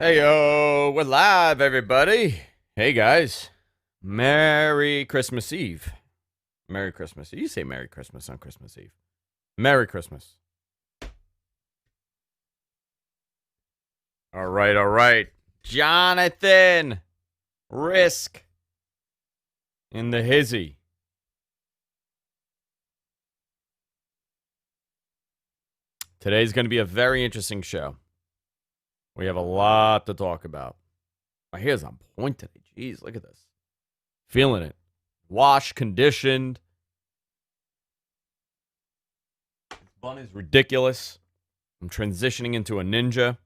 Hey yo, we're live, everybody. Hey guys, Merry Christmas Eve. Merry Christmas. You say Merry Christmas on Christmas Eve. Merry Christmas. All right. Jonathan Risk in the hizzy. Today's going to be a very interesting show. We have a lot to talk about. My hair's on point today. Jeez, look at this. Feeling it. Washed, conditioned. This bun is ridiculous. I'm transitioning into a ninja.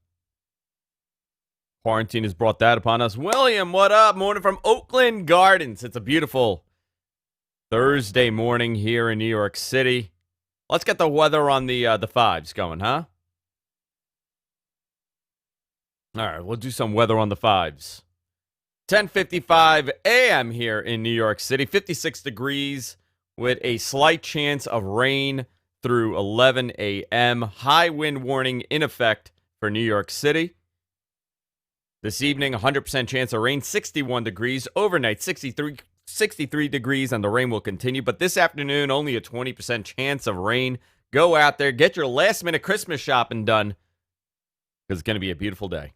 Quarantine has brought that upon us. William, what up? Morning from Oakland Gardens. It's a beautiful Thursday morning here in New York City. Let's get the weather on the fives going, huh? All right, we'll do some weather on the fives. 10:55 a.m. here in New York City. 56 degrees with a slight chance of rain through 11 a.m. High wind warning in effect for New York City. This evening, 100% chance of rain, 61 degrees. Overnight, 63 degrees, and the rain will continue. But this afternoon, only a 20% chance of rain. Go out there, get your last-minute Christmas shopping done, because it's going to be a beautiful day.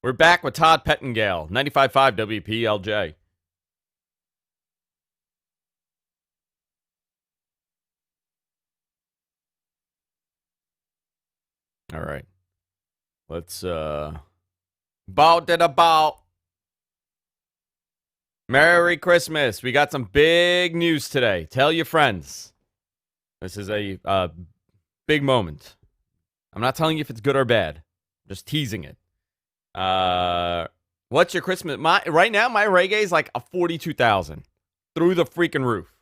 We're back with Todd Pettingale, 95.5 WPLJ. All right. Let's, bout it about. Merry Christmas. We got some big news today. Tell your friends. This is a big moment. I'm not telling you if it's good or bad. I'm just teasing it. What's your Christmas? Right now, my reggae is like a 42,000 through the freaking roof.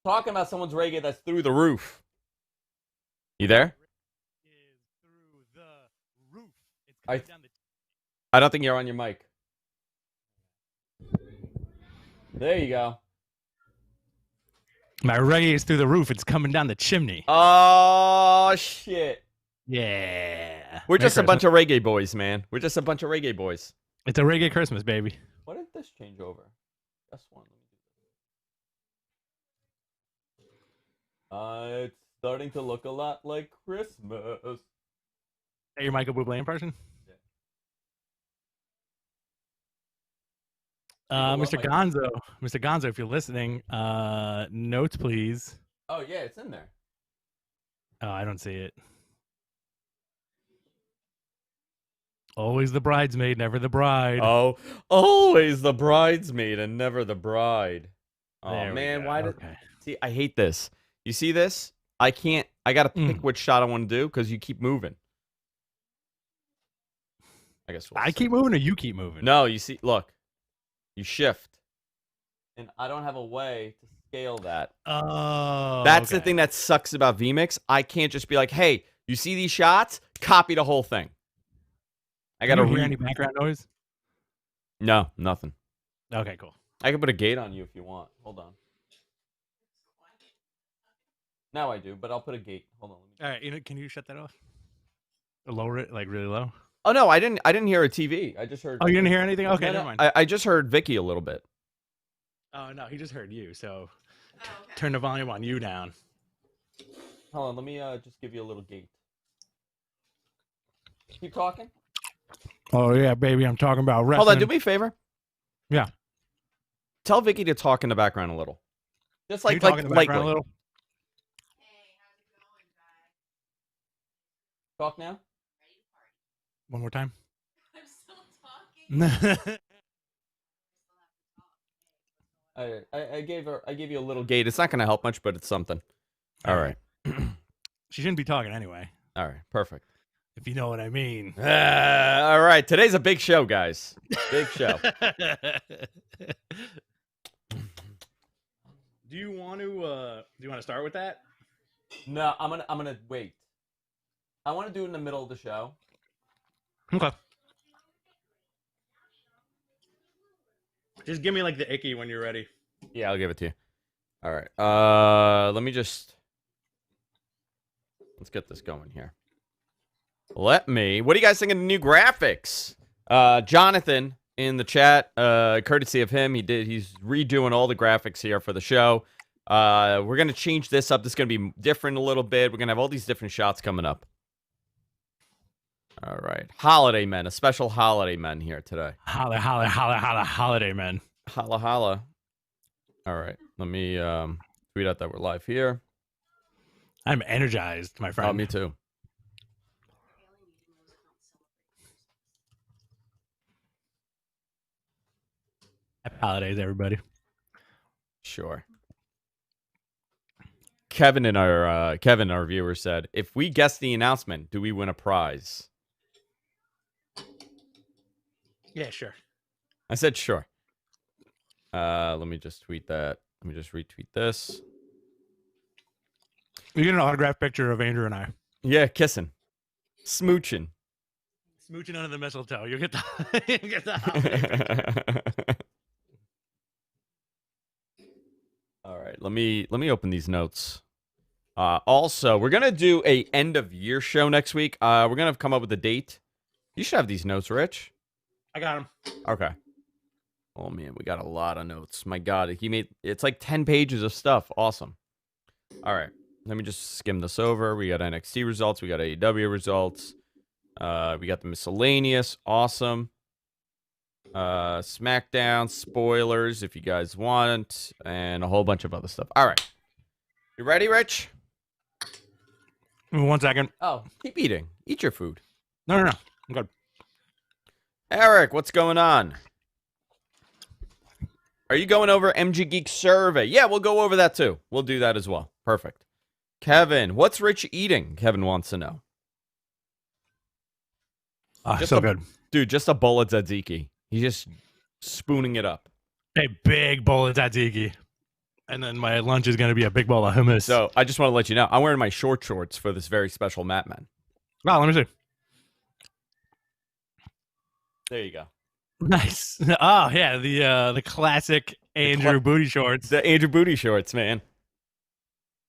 Talking about someone's reggae that's through the roof. You there? I don't think you're on your mic. There you go. My reggae is through the roof. It's coming down the chimney. Oh, shit. Yeah. We're just a bunch of reggae boys, man. We're just a bunch of reggae boys. It's a reggae Christmas, baby. What did this change over? That's one. It's starting to look a lot like Christmas. Hey, your Michael Bublé impression? Mr. Gonzo, if you're listening, notes, please. Oh, yeah, it's in there. Oh, I don't see it. Always the bridesmaid, never the bride. Oh, always the bridesmaid and never the bride. Oh, there man, why did... Okay. See, I hate this. You see this? I can't... I gotta pick which shot I want to do because you keep moving. I guess we'll see. keep moving or you keep moving? No, you see... Look. You shift. And I don't have a way to scale that. Oh, That's the thing that sucks about vMix. I can't just be like, hey, you see these shots? Copy the whole thing. I gotta hear any background noise? No, nothing. Okay, cool. I can put a gate on you if you want. Hold on. Now I do, but I'll put a gate. Hold on. All right, can you shut that off? Or lower it, like really low? Oh no, I didn't hear a TV. I just heard. Oh, you didn't hear anything? Okay, never mind. I just heard Vicky a little bit. Oh no, he just heard you. So turn the volume on you down. Hold on, let me just give you a little gate. Keep talking. Oh yeah, baby, I'm talking about wrestling. Hold on, do me a favor. Yeah. Tell Vicky to talk in the background a little. Just like talking in the background lightly. a little. Hey, how's it going, guys? Talk now. One more time. I'm still talking. I gave you a little gate. It's not gonna help much, but it's something. All right. She shouldn't be talking anyway. All right. Perfect. If you know what I mean. All right. Today's a big show, guys. Big show. Do you want to start with that? No, I'm gonna wait. I want to do it in the middle of the show. Okay. Just give me like the icky when you're ready. Yeah, I'll give it to you. All right. Let me just... Let's get this going here. What do you guys think of the new graphics? Jonathan in the chat, courtesy of him, he's redoing all the graphics here for the show. We're gonna change this up. This is gonna be different a little bit. We're gonna have all these different shots coming up. All right, holiday men, a special holiday men here today. Holiday men. Holla holla. All right, let me tweet out that we're live here. I'm energized, my friend. Oh, me too. Happy holidays, everybody. Sure. Kevin, our viewer, said, if we guess the announcement, do we win a prize? Yeah, sure. I said sure. Let me just tweet that. Let me just retweet this. You get an autographed picture of Andrew and I. Yeah, kissing. Smooching. Smooching under the mistletoe. You'll get the holiday. All right, let me open these notes. Also, we're gonna do a end of year show next week. We're gonna come up with a date. You should have these notes, Rich. I got him. Okay. Oh man, we got a lot of notes. My God, it's like 10 pages of stuff. Awesome. All right, let me just skim this over. We got NXT results. We got AEW results. We got the miscellaneous. Awesome. Smackdown spoilers if you guys want, and a whole bunch of other stuff. All right, you ready, Rich? 1 second. Oh, keep eating. Eat your food. No. I'm good. Eric, what's going on? Are you going over MG Geek survey? Yeah, we'll go over that too. We'll do that as well. Perfect. Kevin, what's Rich eating? Kevin wants to know. So good. Dude, just a bowl of tzatziki. He's just spooning it up. A big bowl of tzatziki. And then my lunch is going to be a big bowl of hummus. So I just want to let you know, I'm wearing my short shorts for this very special Mat Man. Wow, let me see. There you go. Nice. Oh, yeah, the classic Andrew booty shorts. The Andrew booty shorts, man.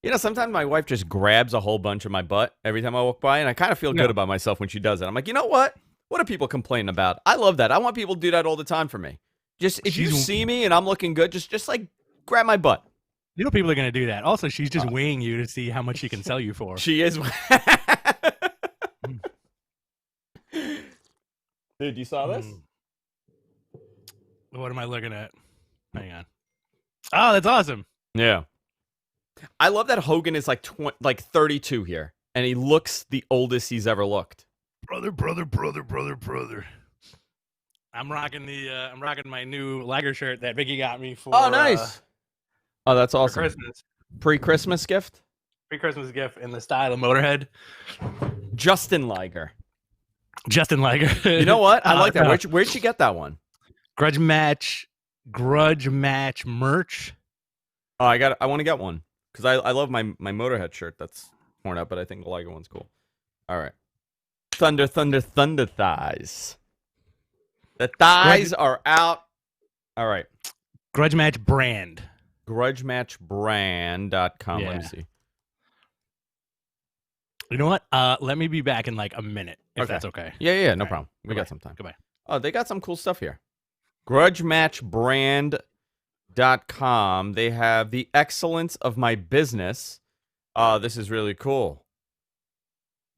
You know, sometimes my wife just grabs a whole bunch of my butt every time I walk by, and I kind of feel good about myself when she does it. I'm like, you know what? What are people complaining about? I love that. I want people to do that all the time for me. Just if you see me and I'm looking good, just like grab my butt. You know people are going to do that. Also, she's just weighing you to see how much she can sell you for. She is. Dude, you saw this? What am I looking at? Hang on. Oh, that's awesome. Yeah. I love that Hogan is like 32 here, and he looks the oldest he's ever looked. Brother. I'm rocking my new Liger shirt that Vicky got me for. Oh, nice. Oh, that's awesome. For Christmas. Pre-Christmas gift? Pre-Christmas gift in the style of Motorhead. Justin Liger. You know what? I like that. Where'd you get that one? Grudge match merch. Oh, I want to get one because I love my Motorhead shirt that's torn up, but I think the Liger one's cool. All right. Thunder thighs. The thighs are out. All right. Grudge match brand. GrudgeMatchBrand.com. Yeah. Let me see. You know what? Let me be back in like a minute, if that's okay. Yeah, no problem. We got some time. Goodbye. Oh, they got some cool stuff here. GrudgeMatchBrand.com. They have the excellence of my business. This is really cool.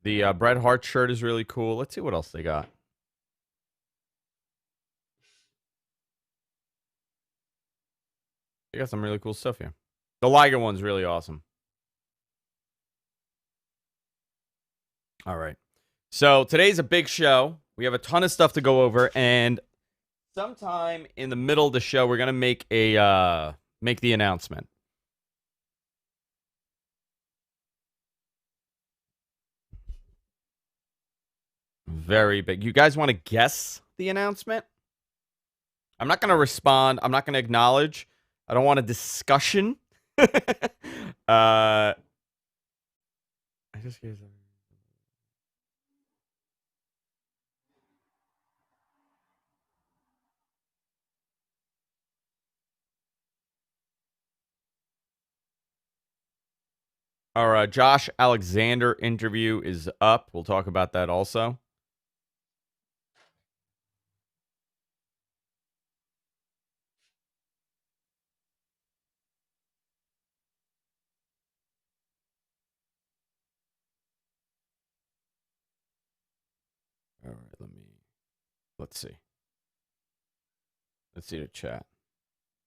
The Bret Hart shirt is really cool. Let's see what else they got. They got some really cool stuff here. The Liger one's really awesome. All right. So today's a big show. We have a ton of stuff to go over, and sometime in the middle of the show, we're gonna make the announcement. Very big. You guys want to guess the announcement? I'm not gonna respond. I'm not gonna acknowledge. I don't want a discussion. I just guess. Our Josh Alexander interview is up. We'll talk about that also. All right, let's see. Let's see the chat.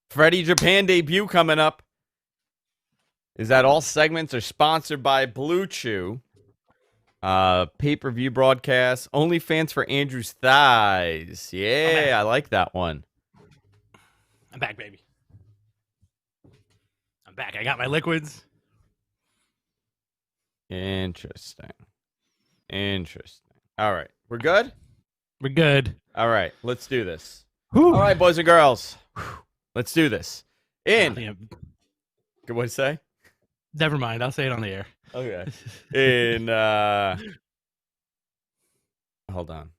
Freddie Japan debut coming up. Is that all segments are sponsored by Blue Chew? Pay-per-view broadcast. OnlyFans for Andrew's thighs. Yeah, I like that one. I'm back, baby. I'm back. I got my liquids. Interesting. All right, we're good? We're good. All right, let's do this. Whew. All right, boys and girls. Let's do this. Yeah, What did you say? never mind. I'll say it on the air. Okay. Hold on.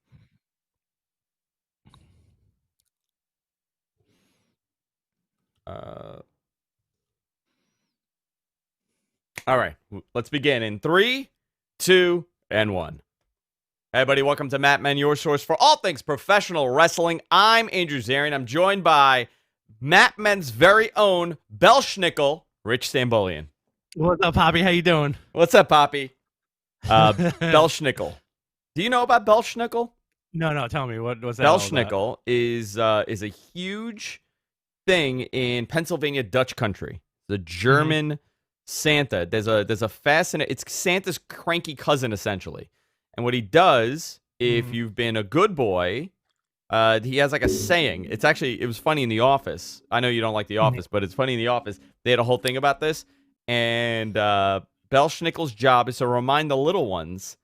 All right, let's begin in 3, 2, and 1. Hey, everybody, welcome to Matt Men, your source for all things professional wrestling. I'm Andrew Zarian. I'm joined by Matt Men's very own Belschnickel, Rich Stambolian. What's up, Poppy? How you doing? What's up, Poppy? Belschnickel. Do you know about Belschnickel? No. Tell me what's that? All about? Belschnickel is a huge thing in Pennsylvania Dutch country. The German Santa. There's a fascinating. It's Santa's cranky cousin essentially, and what he does, if you've been a good boy, he has like a saying. It was funny in The Office. I know you don't like The Office, but it's funny in The Office. They had a whole thing about this, and Belschnickel's job is to remind the little ones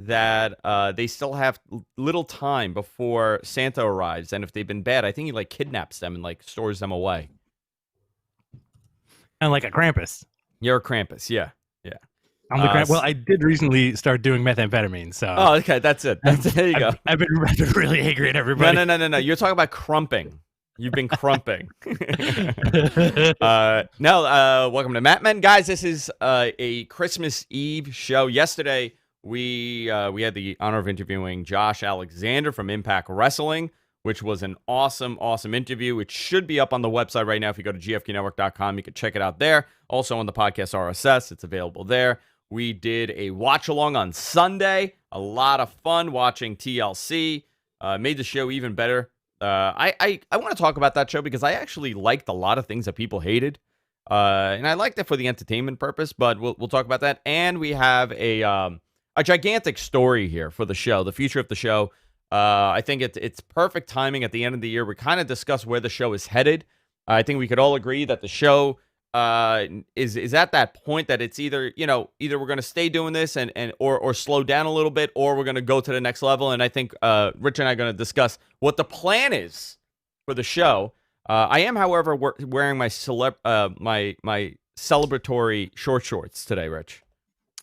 that they still have little time before Santa arrives, and if they've been bad, I think he like kidnaps them and like stores them away. And like a Krampus. You're a Krampus, yeah. I'm the Krampus. Well, I did recently start doing methamphetamine, so. Oh, okay, that's it. There you go. I've been really angry at everybody. No. You're talking about crumping. You've been crumping. Welcome to Matt Men, guys. This is a Christmas Eve show. Yesterday, we had the honor of interviewing Josh Alexander from Impact Wrestling, which was an awesome interview. It should be up on the website right now. If you go to gfknetwork.com, you can check it out there. Also on the podcast RSS, it's available there. We did a watch-along on Sunday. A lot of fun watching TLC. Made the show even better. I want to talk about that show because I actually liked a lot of things that people hated. And I liked it for the entertainment purpose, but we'll talk about that. And we have a gigantic story here for the show, the future of the show. I think it's perfect timing at the end of the year. We kind of discuss where the show is headed. I think we could all agree that the show is at that point that it's either we're going to stay doing this or slow down a little bit, or we're going to go to the next level. And I think Rich and I are going to discuss what the plan is for the show. I am, however, wearing my my celebratory shorts today, Rich.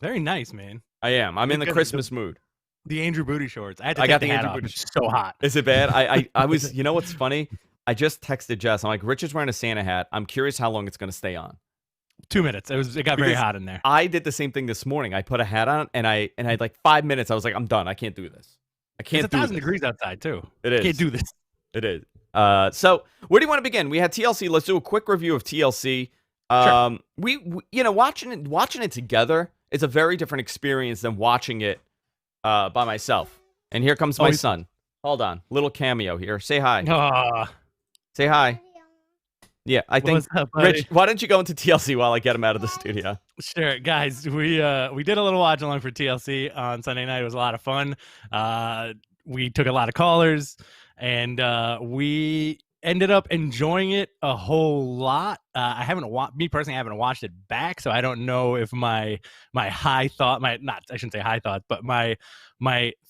Very nice, man. I am. I'm in the Christmas mood. The Andrew Booty shorts. I got the hat off. It's so hot. Is it bad? I was. You know what's funny? I just texted Jess. I'm like, Richard's wearing a Santa hat. I'm curious how long it's going to stay on. 2 minutes. It got very hot in there. I did the same thing this morning. I put a hat on, and I had like 5 minutes. I was like, I'm done. I can't do this. I can't. It's 1,000 degrees outside too. It is. I can't do this. It is. So where do you want to begin? We had TLC. Let's do a quick review of TLC. Sure. We watching it together is a very different experience than watching it by myself. And here comes my son. Hold on, little cameo here. Say hi. Say hi. Yeah, I think. What's up, Rich, why don't you go into TLC while I get him out of the studio? Sure, guys. We did a little watch along for TLC on Sunday night. It was a lot of fun. We took a lot of callers, and we ended up enjoying it a whole lot. I haven't watched it back, so I don't know if my high thought, I shouldn't say high thoughts, but my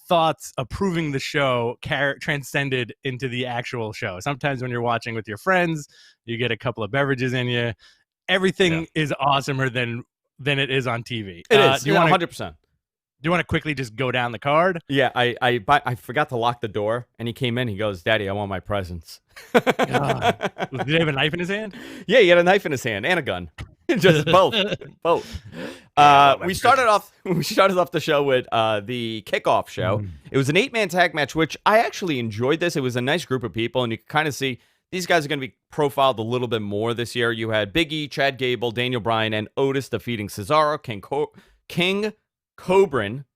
thoughts approving the show transcended into the actual show. Sometimes when you're watching with your friends, you get a couple of beverages in you. Everything is awesomer than it is on TV. It is. 100%. Do you want to quickly just go down the card? Yeah, I forgot to lock the door, and he came in. He goes, "Daddy, I want my presents." Did he have a knife in his hand? Yeah, he had a knife in his hand and a gun. Just both. love my We started off the show with the kickoff show. It was an 8-man tag match, which I actually enjoyed. It was a nice group of people, and you can kind of see these guys are going to be profiled a little bit more this year. You had Big E, Chad Gable, Daniel Bryan, and Otis defeating Cesaro, King Corbin,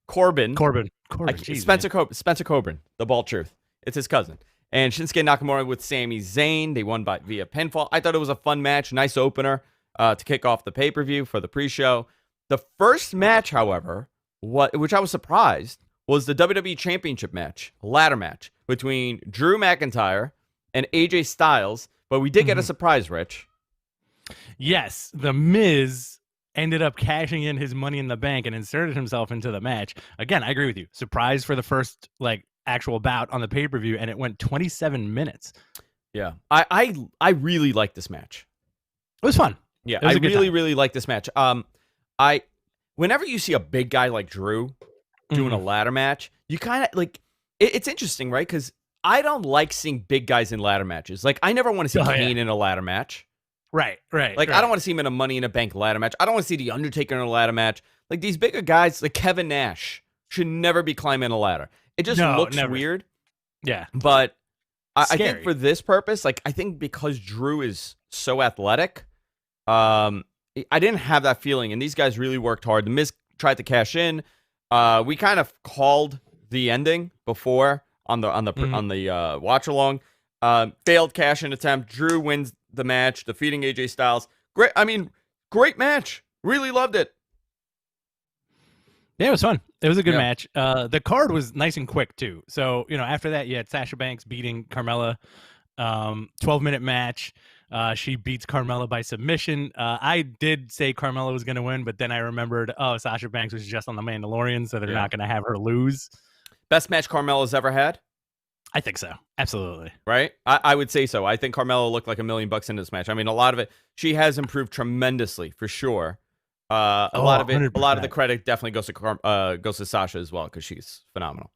Jeez, Spencer Coburn, the Bald Truth. It's his cousin. And Shinsuke Nakamura with Sami Zayn. They won via pinfall. I thought it was a fun match, nice opener to kick off the pay-per-view for the pre-show. The first match, however, which I was surprised, was the WWE Championship match, a ladder match between Drew McIntyre and AJ Styles. But we did get a surprise, Rich. Yes, The Miz ended up cashing in his Money in the Bank and inserted himself into the match. Again, I agree with you. Surprise for the first actual bout on the pay-per-view, and it went 27 minutes. Yeah, I really like this match. It was fun. Yeah, I really like this match. Whenever you see a big guy like Drew doing a ladder match, you kind of it's interesting, right? Because I don't like seeing big guys in ladder matches. Like, I never want to see Kane in a ladder match. Right. I don't want to see him in a Money in a Bank ladder match. I don't want to see the Undertaker in a ladder match. Like, these bigger guys, like Kevin Nash, should never be climbing a ladder. It just looks weird. Yeah. But I think for this purpose, I think because Drew is so athletic, I didn't have that feeling. And these guys really worked hard. The Miz tried to cash in. We kind of called the ending before on the watch along. Failed cash in attempt. Drew wins the match, defeating AJ Styles. Great match. Really loved it. Yeah, it was fun. It was a good match. The card was nice and quick too. So, after that, you had Sasha Banks beating Carmella. 12-minute match. She beats Carmella by submission. I did say Carmella was going to win, but then I remembered, Sasha Banks was just on The Mandalorian, so they're not going to have her lose. Best match Carmella's ever had? I think so. Absolutely. Right? I would say so. I think Carmella looked like $1 million in this match. I mean, a lot of it, she has improved tremendously, for sure. A lot of the credit definitely goes to Sasha as well, because she's phenomenal.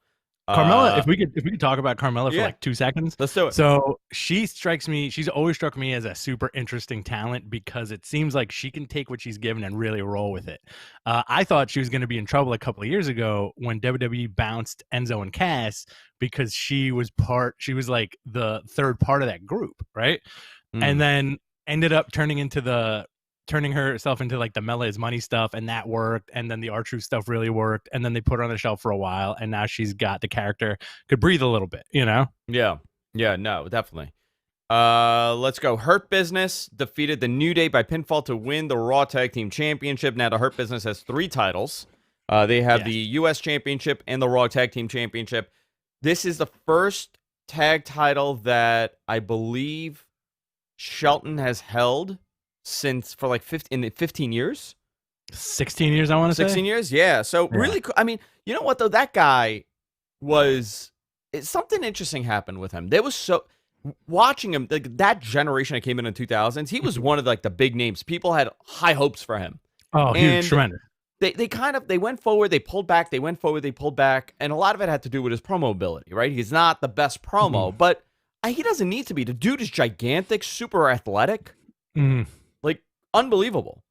Carmella, if we could talk about Carmella for 2 seconds. Let's do it. So she's always struck me as a super interesting talent, because it seems like she can take what she's given and really roll with it. I thought she was going to be in trouble a couple of years ago when WWE bounced Enzo and Cass, because she was like the third part of that group, right? And then ended up turning herself into like the Mela is Money stuff, and that worked, and then the R-Truth stuff really worked, and then they put her on the shelf for a while, and now she's got the character, could breathe a little bit, Yeah, no, definitely. Let's go. Hurt Business defeated the New Day by pinfall to win the Raw Tag Team Championship. Now the Hurt Business has 3 titles. They have the U.S. Championship and the Raw Tag Team Championship. This is the first tag title that I believe Shelton has held for 15 years. 16 years, I want to say. 16 years, yeah. So really cool. I mean, you know what though? That guy something interesting happened with him. Watching him, that generation that came in the 2000s, he was one of the big names. People had high hopes for him. Oh, huge, tremendous. They went forward, they pulled back, they went forward, they pulled back, and a lot of it had to do with his promo ability, right? He's not the best promo, but he doesn't need to be. The dude is gigantic, super athletic, unbelievable.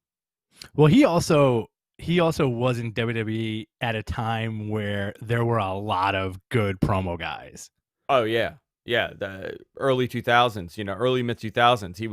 Well, he also was in WWE at a time where there were a lot of good promo guys. Oh yeah, the early 2000s, early mid 2000s, he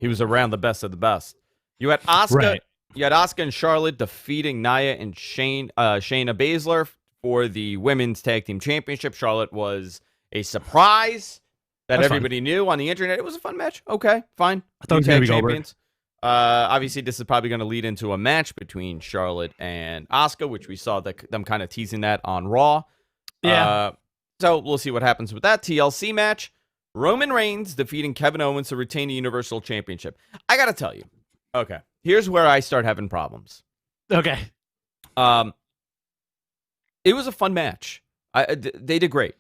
was around the best of the best. You had Asuka. Right. You had Asuka and Charlotte defeating Nia and Shayna Baszler for the Women's Tag Team Championship. Charlotte was a surprise that everybody knew on the internet. It was a fun match. Okay, fine. I thought it was going to be champions. Obviously, this is probably going to lead into a match between Charlotte and Asuka, which we saw them kind of teasing that on Raw. Yeah. So we'll see what happens with that TLC match. Roman Reigns defeating Kevin Owens to retain the Universal Championship. I got to tell you. Okay. Here's where I start having problems. Okay. It was a fun match. They did great.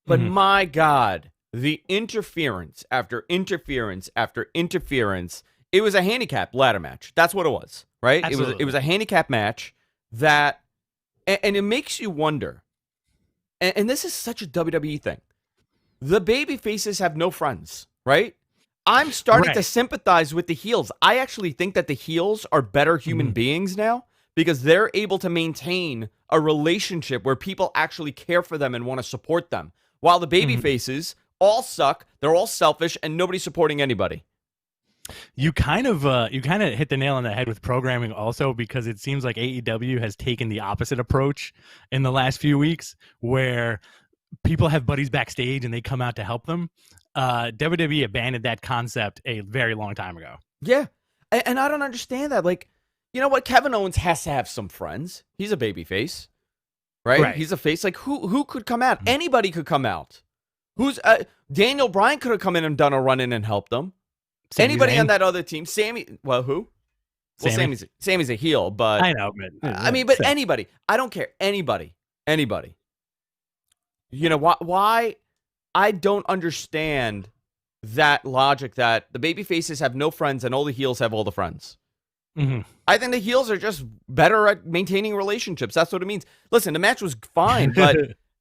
But my God, the interference after interference after interference. It was a handicap ladder match. That's what it was, right? Absolutely. It was a handicap match that, and it makes you wonder. And this is such a WWE thing. The baby faces have no friends, right? I'm starting to Right. sympathize with the heels. I actually think that the heels are better human beings now because they're able to maintain a relationship where people actually care for them and want to support them. While the baby faces all suck, they're all selfish, and nobody's supporting anybody. You kind of hit the nail on the head with programming also, because it seems like AEW has taken the opposite approach in the last few weeks, where people have buddies backstage and they come out to help them. WWE abandoned that concept a very long time ago. Yeah, and I don't understand that. Like, you know what? Kevin Owens has to have some friends. He's a babyface, right? He's a face. Like, who could come out? Anybody could come out. Who's Daniel Bryan could have come in and done a run-in and helped them. Anybody on that other team? Sammy. Well, who? Well, Sammy's a heel, but I know. But anybody. I don't care. Anybody. You know why? I don't understand that logic that the baby faces have no friends and all the heels have all the friends. I think the heels are just better at maintaining relationships. That's what it means. Listen, the match was fine, but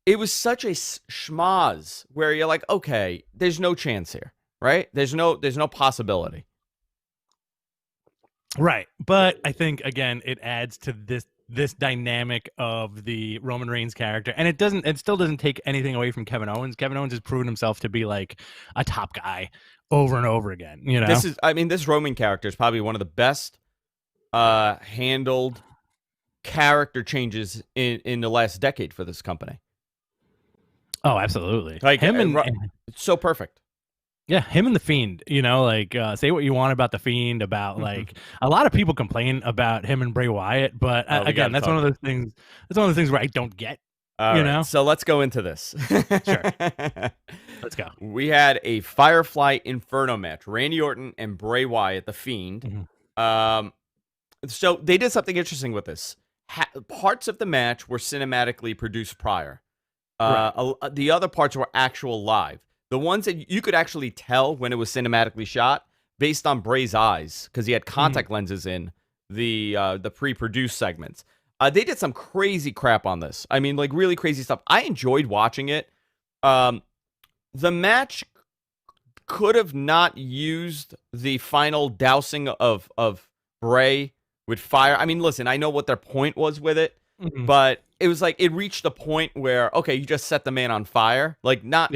it was such a schmoz where you're like, okay, there's no chance here, right? There's no possibility. Right. But I think, again, it adds to this dynamic of the Roman Reigns character, and it still doesn't take anything away from Kevin Owens. Kevin Owens has proven himself to be like a top guy over and over again. You know, this Roman character is probably one of the best handled character changes in the last decade for this company. Oh, absolutely. Like him it's so perfect. Yeah, him and the Fiend, you know, like say what you want about the Fiend, about like a lot of people complain about him and Bray Wyatt, but again, that's one of those things. That's one of the things where I don't get. You know, so let's go into this. Sure, let's go. We had a Firefly Inferno match: Randy Orton and Bray Wyatt, the Fiend. So they did something interesting with this. Parts of the match were cinematically produced prior. The other parts were actual live. The ones that you could actually tell when it was cinematically shot based on Bray's eyes, because he had contact lenses in the pre-produced segments. They did some crazy crap on this. I mean, like really crazy stuff. I enjoyed watching it. The match could have not used the final dousing of Bray with fire. I mean, listen, I know what their point was with it, but it was like it reached the point where, okay, you just set the man on fire. Like not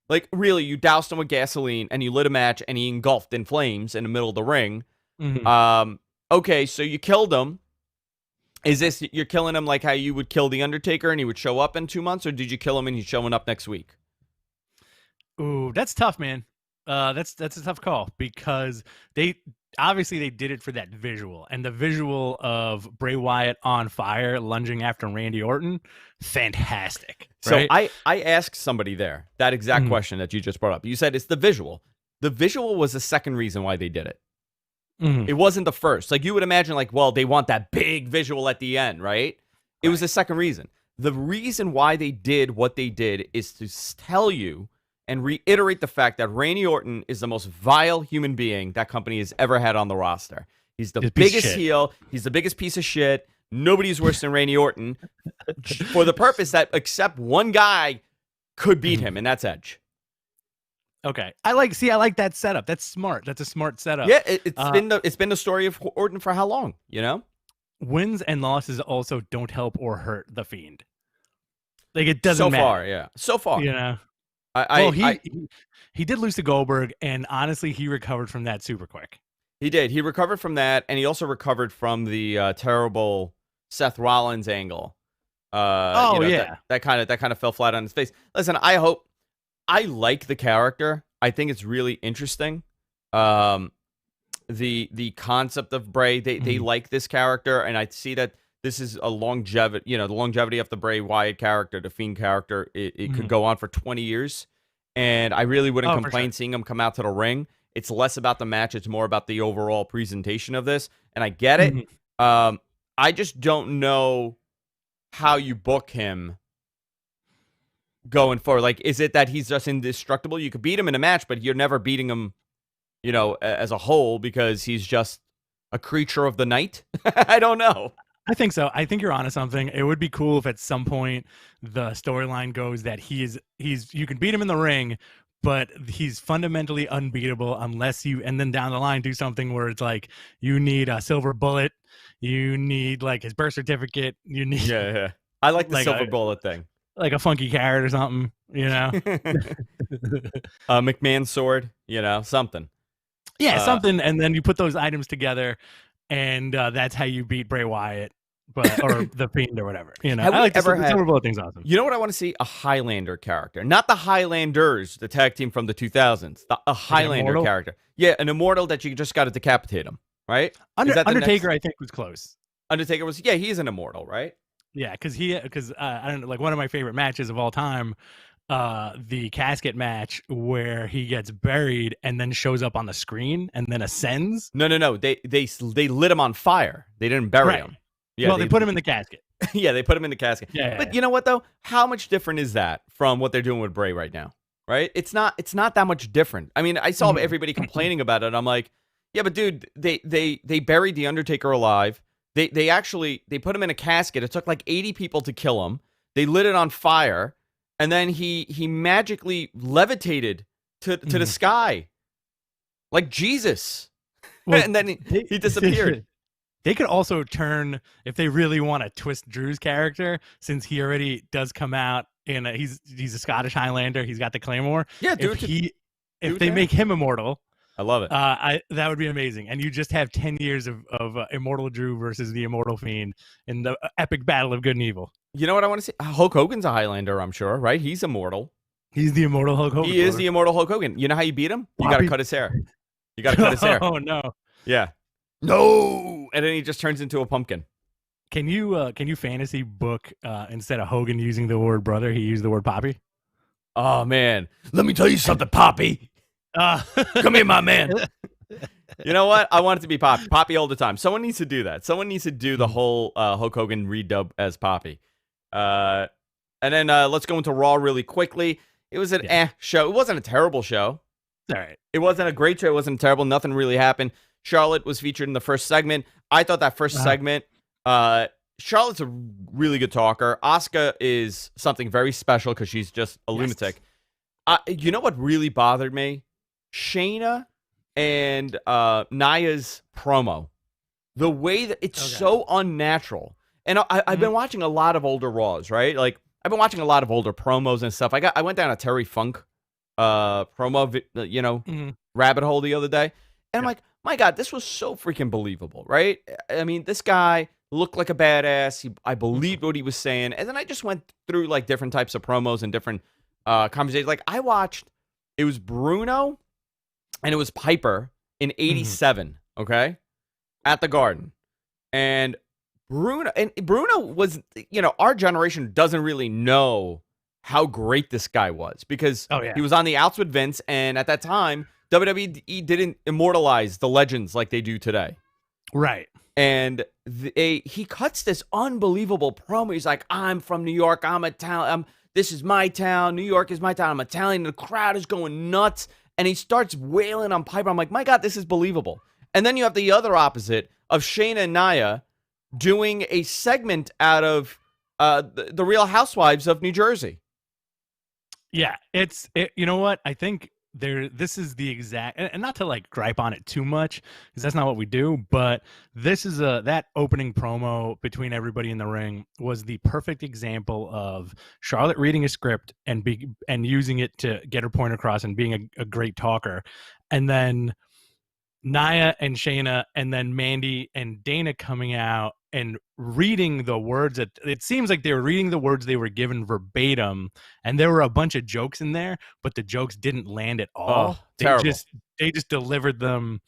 like really, you doused him with gasoline and you lit a match and he engulfed in flames in the middle of the ring. Okay, so you killed him. Is this you're killing him like how you would kill the Undertaker and he would show up in 2 months, or did you kill him and he's showing up next week? Ooh, that's tough, man. That's a tough call, because they did it for that visual, and the visual of Bray Wyatt on fire lunging after Randy Orton, fantastic. Right? So I asked somebody there that exact question that you just brought up. You said it's the visual. The visual was the second reason why they did it. It wasn't the first. Like you would imagine, like, well, they want that big visual at the end, right? It was the second reason. The reason why they did what they did is to tell you and reiterate the fact that Randy Orton is the most vile human being that company has ever had on the roster. He's the biggest heel. He's the biggest piece of shit. Nobody's worse than Randy Orton, for the purpose that except one guy could beat him, and that's Edge. Okay, I like that setup. That's smart. That's a smart setup. Yeah, it's been the story of Orton for how long? You know, wins and losses also don't help or hurt the Fiend. Like it doesn't matter. So far, you know. He did lose to Goldberg, and honestly, he recovered from that super quick. He did. He recovered from that, and he also recovered from the terrible Seth Rollins angle. That kind of fell flat on his face. Listen, I like the character. I think it's really interesting. The concept of Bray, they like this character, and I see that this is a longevity. The longevity of the Bray Wyatt character, the Fiend character, it could go on for 20 years, and I really wouldn't complain seeing him come out to the ring. It's less about the match; it's more about the overall presentation of this, and I get it. I just don't know how you book him going forward. Like, is it that he's just indestructible? You could beat him in a match, but you're never beating him, as a whole, because he's just a creature of the night. I don't know. I think so. I think you're onto something. It would be cool if at some point the storyline goes that he's you can beat him in the ring, but he's fundamentally unbeatable unless you, and then down the line, do something where it's like you need a silver bullet, you need like his birth certificate, you need Yeah. I like the like silver a, bullet thing. like a funky carrot or something, you know? McMahon's sword, something. Yeah, something, and then you put those items together, and that's how you beat Bray Wyatt, or the Fiend or whatever. Have I we like ever the had- silver bullet thing's awesome. You know what I want to see? A Highlander character. Not the Highlanders, the tag team from the 2000s. A Highlander immortal? character. Yeah, an immortal that you just got to decapitate him, right? Is that the Undertaker, next- I think, was close. Undertaker was, yeah, he's an immortal, right? Yeah, because I don't know, like one of my favorite matches of all time, the casket match where he gets buried and then shows up on the screen and then ascends. No. They lit him on fire. They didn't bury Right. him. Yeah, Well, they put him in the casket. Yeah, they put him in the casket. Yeah, But you know what though? How much different is that from what they're doing with Bray right now? Right? It's not that much different. I mean, I saw everybody complaining about it. I'm like, yeah, but dude, they buried the Undertaker alive. They put him in a casket. It took like 80 people to kill him. They lit it on fire, and then he magically levitated to the sky. Like Jesus. Well, and then he disappeared. They could also turn, if they really want to twist Drew's character, since he already does come out in he's a Scottish Highlander, he's got the Claymore. Yeah, If they make him immortal, I love it. That would be amazing. And you just have 10 years of Immortal Drew versus the Immortal Fiend in the epic battle of good and evil. You know what I want to see? Hulk Hogan's a Highlander, I'm sure, right? He's immortal. He's the Immortal Hulk Hogan. He is the immortal Hulk Hogan. You know how you beat him? You got to cut his hair. You got to cut his hair. Oh, no. Yeah. No. And then he just turns into a pumpkin. Can you fantasy book instead of Hogan using the word brother, he used the word Poppy? Oh, man. Let me tell you something, Poppy. Come here, my man. You know what? I want it to be Poppy. Poppy all the time. Someone needs to do that. Someone needs to do the whole Hulk Hogan redub as Poppy. And then let's go into Raw really quickly. It was an show. It wasn't a terrible show. All right. It wasn't a great show. It wasn't terrible. Nothing really happened. Charlotte was featured in the first segment. I thought that first segment, Charlotte's a really good talker. Asuka is something very special because she's just a lunatic. You know what really bothered me? Shayna and Nia's promo. The way that it's so unnatural. And I've been watching a lot of older Raws, right? Like, I've been watching a lot of older promos and stuff. I went down a Terry Funk promo, rabbit hole the other day. And I'm like, my God, this was so freaking believable, right? I mean, this guy looked like a badass. I believed what he was saying. And then I just went through like different types of promos and different conversations. Like I watched, it was Bruno and it was Piper in 87, okay? At the Garden. And Bruno was, our generation doesn't really know how great this guy was because he was on the outs with Vince. And at that time, WWE didn't immortalize the legends like they do today. Right. And he cuts this unbelievable promo. He's like, I'm from New York. I'm Italian. This is my town. New York is my town. I'm Italian. The crowd is going nuts. And he starts wailing on Piper. I'm like, my God, this is believable. And then you have the other opposite of Shayna and Nia doing a segment out of the Real Housewives of New Jersey. Yeah, you know what? I think this is the exact, and not to like gripe on it too much because that's not what we do, but this is that opening promo between everybody in the ring was the perfect example of Charlotte reading a script and using it to get her point across and being a great talker, and then Nia and Shayna and then Mandy and Dana coming out and reading the words. It seems like they were reading the words they were given verbatim, and there were a bunch of jokes in there, but the jokes didn't land at all. Terrible. They just delivered them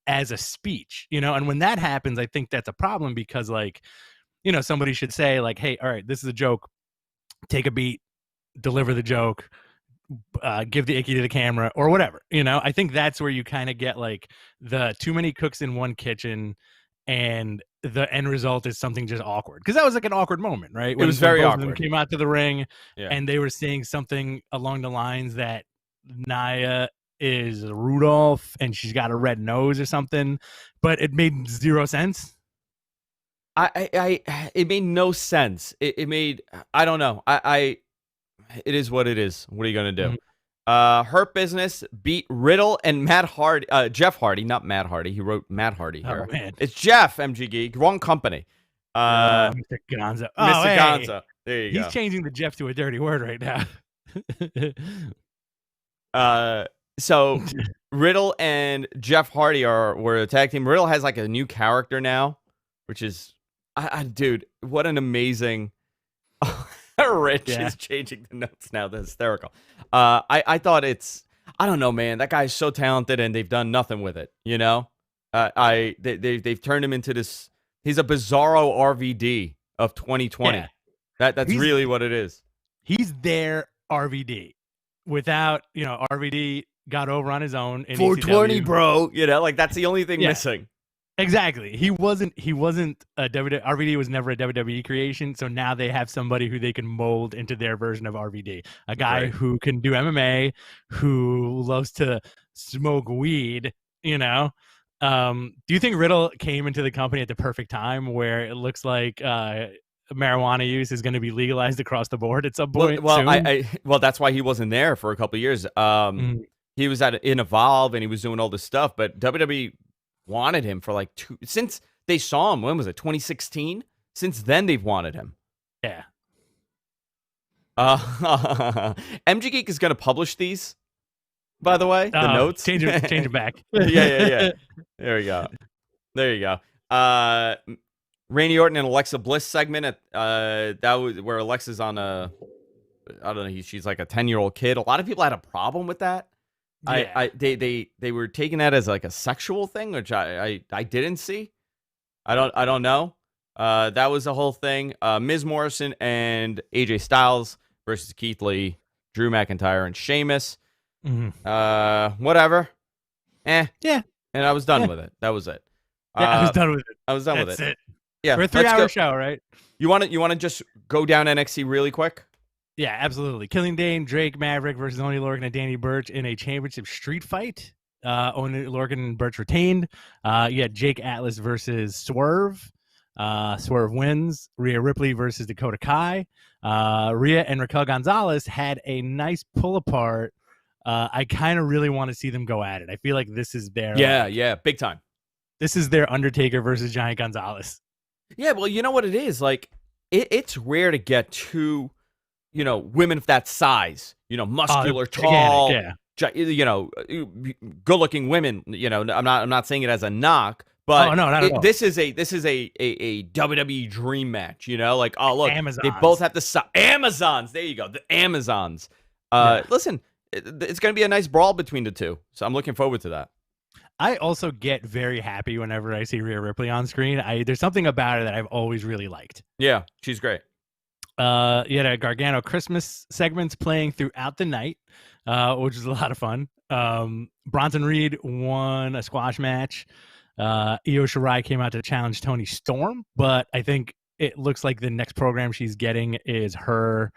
as a speech, and when that happens, I think that's a problem because somebody should say like, hey, all right, this is a joke. Take a beat, deliver the joke. Give the icky to the camera or whatever, I think that's where you kind of get like the too many cooks in one kitchen and the end result is something just awkward because that was like an awkward moment, right? It was very both awkward. of them came out to the ring and they were saying something along the lines that Nia is Rudolph and she's got a red nose or something, but it made zero sense. It made no sense. It made, I don't know. It is what it is. What are you going to do? Hurt Business beat Riddle and Matt Hardy. Jeff Hardy, not Matt Hardy. He wrote Matt Hardy here. Oh, man. It's Jeff, MG Geek. Wrong company. Mr. Gonzo. Oh, Mr. hey. Gonzo. There you go. He's changing the Jeff to a dirty word right now. So Riddle and Jeff Hardy were a tag team. Riddle has like a new character now, which is, dude, what an amazing. Rich is changing the notes now. That's hysterical. I thought I don't know, man. That guy's so talented, and they've done nothing with it. You know, they've turned him into this. He's a bizarro RVD of 2020. Yeah. That's really what it is. He's their RVD. Without, RVD got over on his own in 420, ECW. bro. Like that's the only thing missing. Exactly. He wasn't a RVD was never a WWE creation, so now they have somebody who they can mold into their version of RVD. A guy who can do MMA, who loves to smoke weed, Do you think Riddle came into the company at the perfect time where it looks like marijuana use is going to be legalized across the board at some point? Well, that's why he wasn't there for a couple of years. He was in Evolve and he was doing all this stuff, but WWE wanted him for like since they saw him. When was it? 2016. Since then, they've wanted him. Yeah. MG Geek is going to publish these. By the way, the notes. Change it back. Yeah. There you go. Randy Orton and Alexa Bliss segment. That was where Alexa's on I don't know. She's like a 10-year-old kid. A lot of people had a problem with that. Yeah. They were taking that as like a sexual thing, which I didn't see. I don't know. That was the whole thing. Miz Morrison and AJ Styles versus Keith Lee, Drew McIntyre, and Sheamus. Whatever. Yeah. And I was done with it. That was it. I was done with it. That's it. Yeah. We're a 3-hour show, right? You want to just go down NXT really quick? Yeah, absolutely. Killing Dane, Drake Maverick versus Oney Lorcan and Danny Burch in a championship street fight. Oney Lorcan and Burch retained. You had Jake Atlas versus Swerve. Swerve wins. Rhea Ripley versus Dakota Kai. Rhea and Raquel Gonzalez had a nice pull apart. I kind of really want to see them go at it. I feel like this is their big time. This is their Undertaker versus Giant Gonzalez. Yeah, well, you know what it is? Like, it's rare to get two, women of that size, muscular, tall, good-looking women. I'm not saying it as a knock, but not at all. This is a WWE dream match. Like, oh look, Amazons. They both have the Amazons. There you go, the Amazons. Listen, it's going to be a nice brawl between the two, so I'm looking forward to that. I also get very happy whenever I see Rhea Ripley on screen. There's something about her that I've always really liked. Yeah, she's great. You had a Gargano Christmas segments playing throughout the night, which is a lot of fun. Bronson Reed won a squash match. Io Shirai came out to challenge Toni Storm, but I think it looks like the next program she's getting is her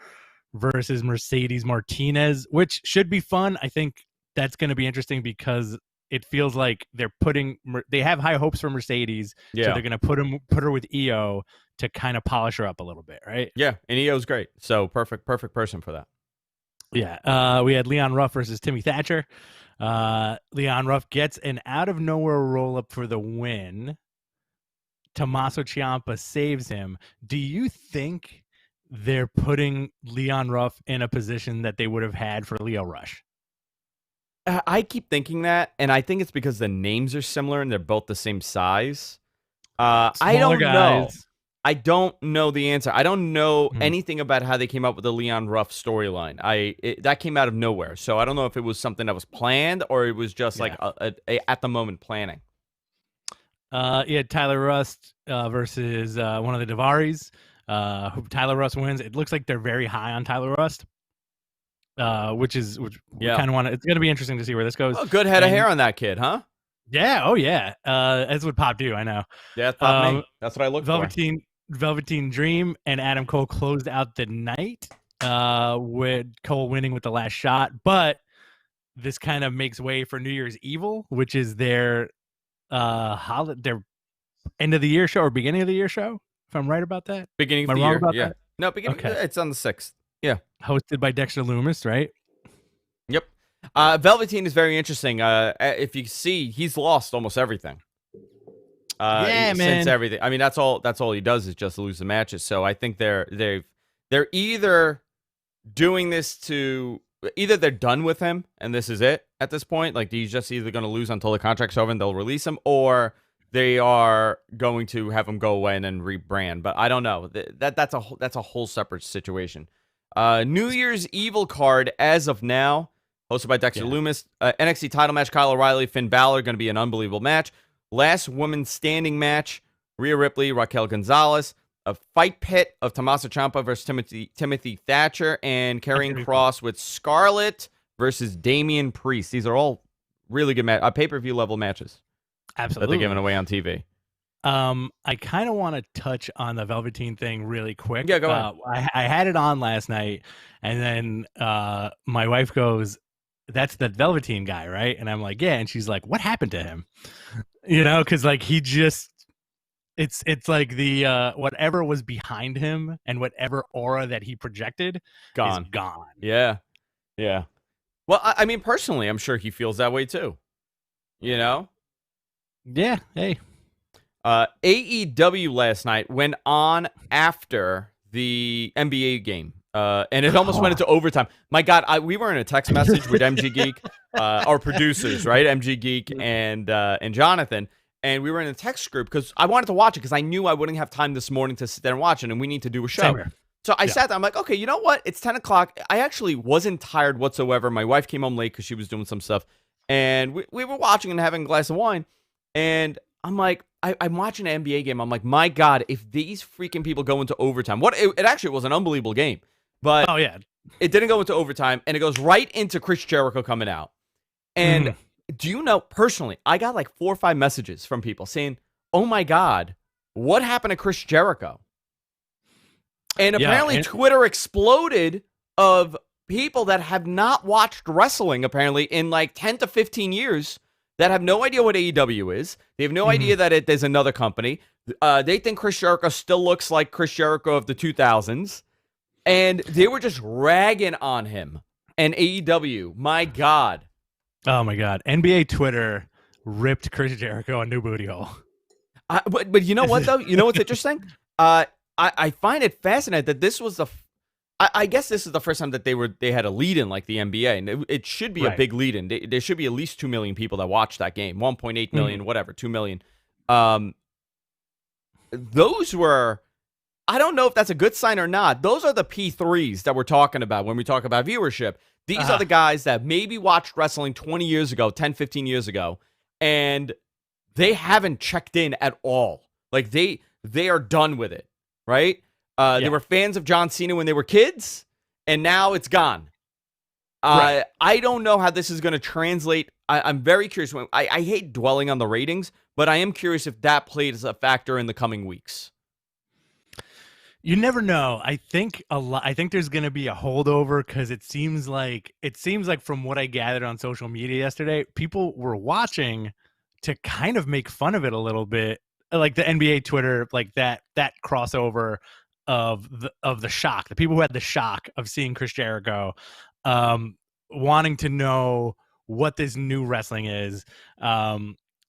versus Mercedes Martinez, which should be fun. I think that's going to be interesting because it feels like they have high hopes for Mercedes, so they're going to put her with Io to kind of polish her up a little bit, right? Yeah, and Io's great, so perfect person for that. Yeah, we had Leon Ruff versus Timmy Thatcher. Leon Ruff gets an out of nowhere roll up for the win. Tommaso Ciampa saves him. Do you think they're putting Leon Ruff in a position that they would have had for Lio Rush? I keep thinking that, and I think it's because the names are similar and they're both the same size. I don't know. I don't know the answer. I don't know anything about how they came up with the Leon Ruff storyline. That came out of nowhere, so I don't know if it was something that was planned or it was just like a at the moment planning. You had Tyler Rust versus one of the Daivaris. Tyler Rust wins. It looks like they're very high on Tyler Rust. Which kind of want to. It's going to be interesting to see where this goes. Oh, good head of hair on that kid, huh? Yeah. Oh, yeah. That's what Pop do. I know. Yeah, Pop me. That's what I look for. Velveteen Dream and Adam Cole closed out the night with Cole winning with the last shot. But this kind of makes way for New Year's Evil, which is their their end of the year show or beginning of the year show. If I'm right about that. Beginning of the year. Yeah. No, beginning. Okay. It's on the 6th. Yeah. Hosted by Dexter Lumis, right? Yep. Velveteen is very interesting. If you see, he's lost almost everything. Yeah, Since man. everything. I mean, that's all he does is just lose the matches. So I think they're either doing this to either they're done with him and this is it at this point. Like he's just either going to lose until the contract's over and they'll release him, or they are going to have him go away and then rebrand. But I don't know. That's a whole separate situation. New Year's Evil card as of now, hosted by Dexter Lumis. NXT title match: Kyle O'Reilly, Finn Balor, going to be an unbelievable match. Last woman standing match: Rhea Ripley, Raquel Gonzalez. A fight pit of Tommaso Ciampa versus Timothy Thatcher, and Karrion Kross with Scarlett versus Damian Priest. These are all really good pay-per-view level matches. Absolutely. That they're giving away on TV. I kind of want to touch on the Velveteen thing really quick. Yeah, go ahead. I had it on last night, and then my wife goes, "That's the Velveteen guy, right?" And I'm like, "Yeah." And she's like, "What happened to him?" Because like he just, it's like the whatever was behind him and whatever aura that he projected is gone. Yeah. Well, I mean, personally, I'm sure he feels that way too. Yeah. Hey. AEW last night went on after the NBA game, and it almost went into overtime. My God, we were in a text message with MG Geek, our producers, right? MG Geek and Jonathan, and we were in a text group because I wanted to watch it because I knew I wouldn't have time this morning to sit there and watch it, and we need to do a show. So I sat there. I'm like, okay, you know what? It's 10 o'clock. I actually wasn't tired whatsoever. My wife came home late because she was doing some stuff, and we were watching and having a glass of wine, and I'm like, I'm watching an NBA game. I'm like, my God, if these freaking people go into overtime, it actually was an unbelievable game, but it didn't go into overtime, and it goes right into Chris Jericho coming out. And do you know, personally, I got like 4 or 5 messages from people saying, oh my God, what happened to Chris Jericho? And apparently Twitter exploded of people that have not watched wrestling, apparently, in like 10 to 15 years, that have no idea what AEW is. They have no idea that there's another company. They think Chris Jericho still looks like Chris Jericho of the 2000s. And they were just ragging on him. And AEW, my God. Oh, my God. NBA Twitter ripped Chris Jericho a new booty hole. But you know what, though? You know what's interesting? I find it fascinating that this was I guess this is the first time that they had a lead-in like the NBA, and it should be a big lead-in. There should be at least 2 million people that watch that game, 1.8 million, whatever, 2 million. Those were, I don't know if that's a good sign or not. Those are the P3s that we're talking about when we talk about viewership. These are the guys that maybe watched wrestling 20 years ago, 10, 15 years ago, and they haven't checked in at all. Like they are done with it, right? They were fans of John Cena when they were kids, and now it's gone. I don't know how this is going to translate. I'm very curious. I hate dwelling on the ratings, but I am curious if that plays a factor in the coming weeks. You never know. I think there's going to be a holdover because it seems like from what I gathered on social media yesterday, people were watching to kind of make fun of it a little bit, like the NBA Twitter, like that crossover of the shock, the people who had the shock of seeing Chris Jericho, wanting to know what this new wrestling is.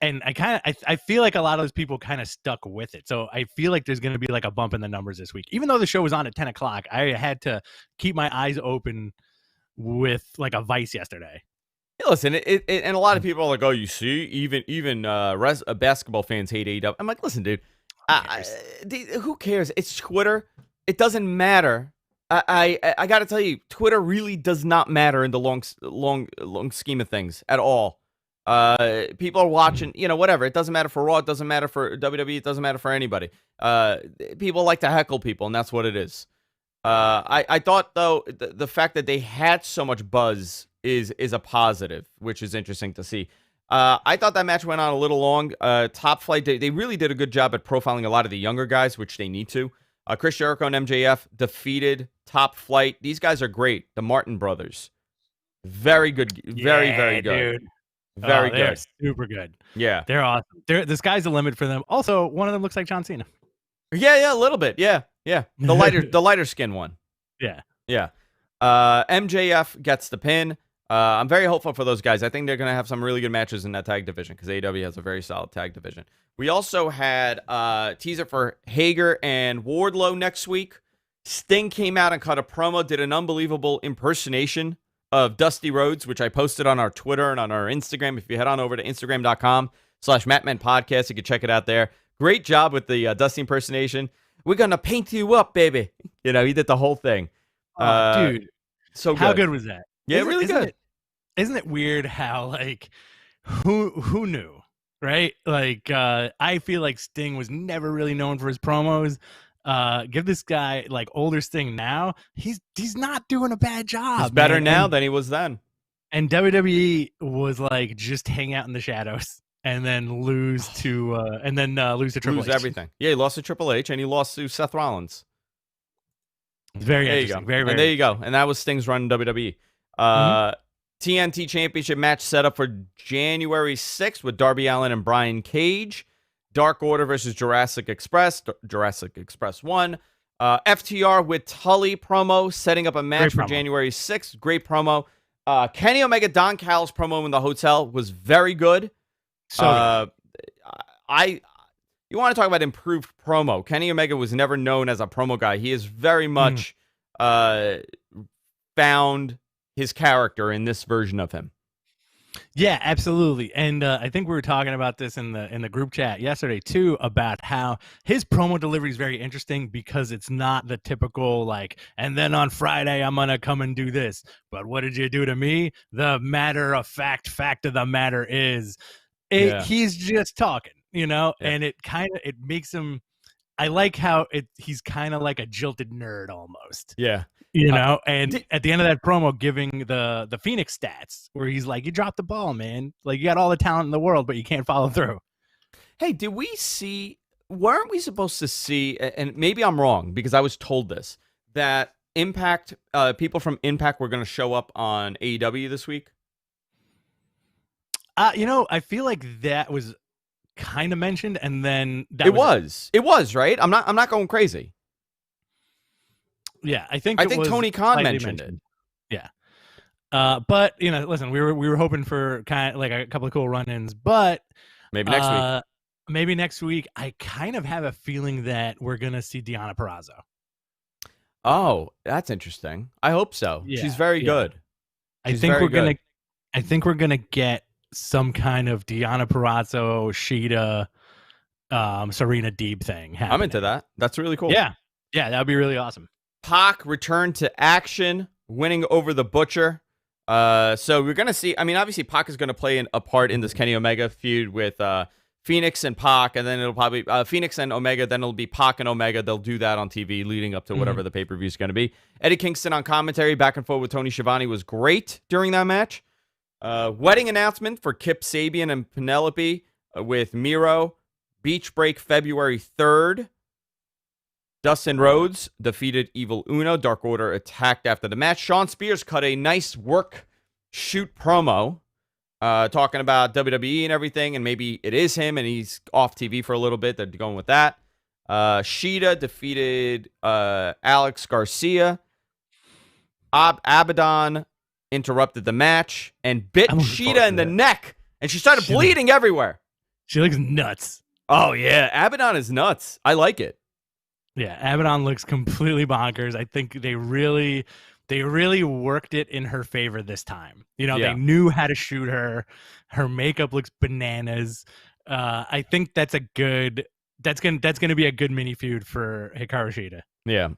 And I feel like a lot of those people kind of stuck with it. So I feel like there's going to be like a bump in the numbers this week. Even though the show was on at 10 o'clock, I had to keep my eyes open with like a vice yesterday. Yeah, listen, and a lot of people are like, oh, you see, even basketball fans hate AEW. I'm like, listen, dude, who cares? It's Twitter. It doesn't matter. I got to tell you, Twitter really does not matter in the long scheme of things at all. People are watching, whatever. It doesn't matter for Raw. It doesn't matter for WWE. It doesn't matter for anybody. People like to heckle people, and that's what it is. I thought, though, the fact that they had so much buzz is a positive, which is interesting to see. I thought that match went on a little long. Top Flight, they really did a good job at profiling a lot of the younger guys, which they need to. Chris Jericho and MJF defeated Top Flight. These guys are great. The Martin brothers. Very good. Very, very good. Dude. Very good. They're super good. Yeah. They're awesome. The sky's the limit for them. Also, one of them looks like John Cena. Yeah, a little bit. Yeah. The lighter skin one. Yeah. MJF gets the pin. I'm very hopeful for those guys. I think they're going to have some really good matches in that tag division because AEW has a very solid tag division. We also had teaser for Hager and Wardlow next week. Sting came out and cut a promo, did an unbelievable impersonation of Dusty Rhodes, which I posted on our Twitter and on our Instagram. If you head on over to Instagram.com/MattMenPodcast, you can check it out there. Great job with the Dusty impersonation. We're going to paint you up, baby. You know, he did the whole thing. Dude, so good. how good was that? Yeah, really good. Isn't it weird how, like, who knew, right? Like, I feel like Sting was never really known for his promos. Give this guy, like, older Sting now. He's not doing a bad job. He's better now than he was then. And WWE was like, just hang out in the shadows and then lose to Triple H. Lose everything. Yeah, he lost to Triple H and he lost to Seth Rollins. Very there interesting. You go. Very, very. And there you go. And that was Sting's run in WWE. TNT Championship match set up for January 6th with Darby Allin and Brian Cage. Dark Order versus Jurassic Express. Jurassic Express 1. FTR with Tully promo, setting up a match for January 6th. Great promo. Kenny Omega, Don Callis promo in the hotel was very good. So you want to talk about improved promo. Kenny Omega was never known as a promo guy. He is very much found his character in this version of him. Yeah, absolutely. And I think we were talking about this in the group chat yesterday too, about how his promo delivery is very interesting because it's not the typical, like, and then on Friday I'm gonna come and do this, but what did you do to me? The matter of fact of the matter is he's just talking, you know. And it makes him, I like how he's kind of like a jilted nerd almost. Yeah. You know, and at the end of that promo, giving the Phoenix stats, where he's like, "You dropped the ball, man. Like, you got all the talent in the world, but you can't follow through." Hey, did we see? Weren't we supposed to see? And maybe I'm wrong because I was told this, that Impact people from Impact were going to show up on AEW this week. You know, I feel like that was kind of mentioned, and then it was right. I'm not going crazy. Yeah, I think Tony Khan mentioned it. Yeah, but you know, listen, we were hoping for kind of like a couple of cool run-ins, but maybe next week. Maybe next week. I kind of have a feeling that we're gonna see Deonna Purrazzo. Oh, that's interesting. I hope so. Yeah, she's very good. I think we're gonna get some kind of Deonna Purrazzo, Shida, Serena Deeb thing happening. I'm into that. That's really cool. Yeah, that would be really awesome. Pac returned to action, winning over the Butcher. So we're going to see, I mean, obviously Pac is going to play a part in this Kenny Omega feud with Phoenix and Pac, and then it'll probably Phoenix and Omega, then it'll be Pac and Omega. They'll do that on TV leading up to whatever the pay-per-view is going to be. Eddie Kingston on commentary, back and forth with Tony Schiavone was great during that match. Wedding announcement for Kip Sabian and Penelope with Miro. Beach break February 3rd. Dustin Rhodes defeated Evil Uno. Dark Order attacked after the match. Shawn Spears cut a nice shoot promo talking about WWE and everything, and maybe it is him and he's off TV for a little bit. They're going with that. Shida defeated Alex Garcia. Abaddon interrupted the match and bit Shida in the neck, and she started bleeding everywhere. She looks nuts. Oh, yeah. Abaddon is nuts. I like it. Yeah, Abaddon looks completely bonkers. I think they really worked it in her favor this time. You know, they knew how to shoot her. Her makeup looks bananas. I think that's gonna be a good mini feud for Hikaru Shida. Yeah.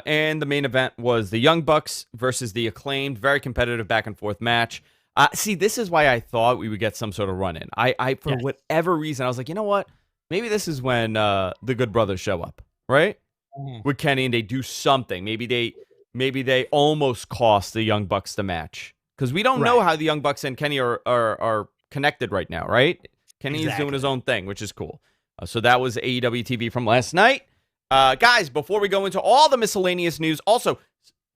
And the main event was the Young Bucks versus the Acclaimed. Very competitive back and forth match. See, this is why I thought we would get some sort of run in. For whatever reason, I was like, you know what? Maybe this is when the Good Brothers show up. Right? With Kenny, and they do something. Maybe they almost cost the Young Bucks the match. Because we don't know how the Young Bucks and Kenny are connected right now, right? Kenny's doing his own thing, which is cool. So that was AEW TV from last night. Guys, before we go into all the miscellaneous news, also,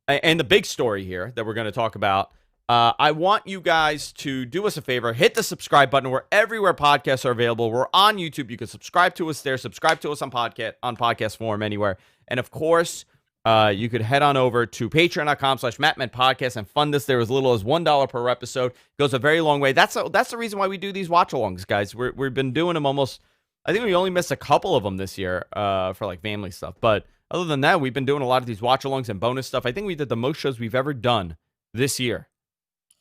and the big story here that we're going to talk about, I want you guys to do us a favor. Hit the subscribe button. We're everywhere podcasts are available. We're on YouTube. You can subscribe to us there. Subscribe to us on podcast form anywhere. And of course, you could head on over to patreon.com/MattMenPodcast and fund us there as little as $1 per episode. It goes a very long way. That's the reason why we do these watch-alongs, guys. We've been doing them almost, I think we only missed a couple of them this year for like family stuff. But other than that, we've been doing a lot of these watch-alongs and bonus stuff. I think we did the most shows we've ever done this year.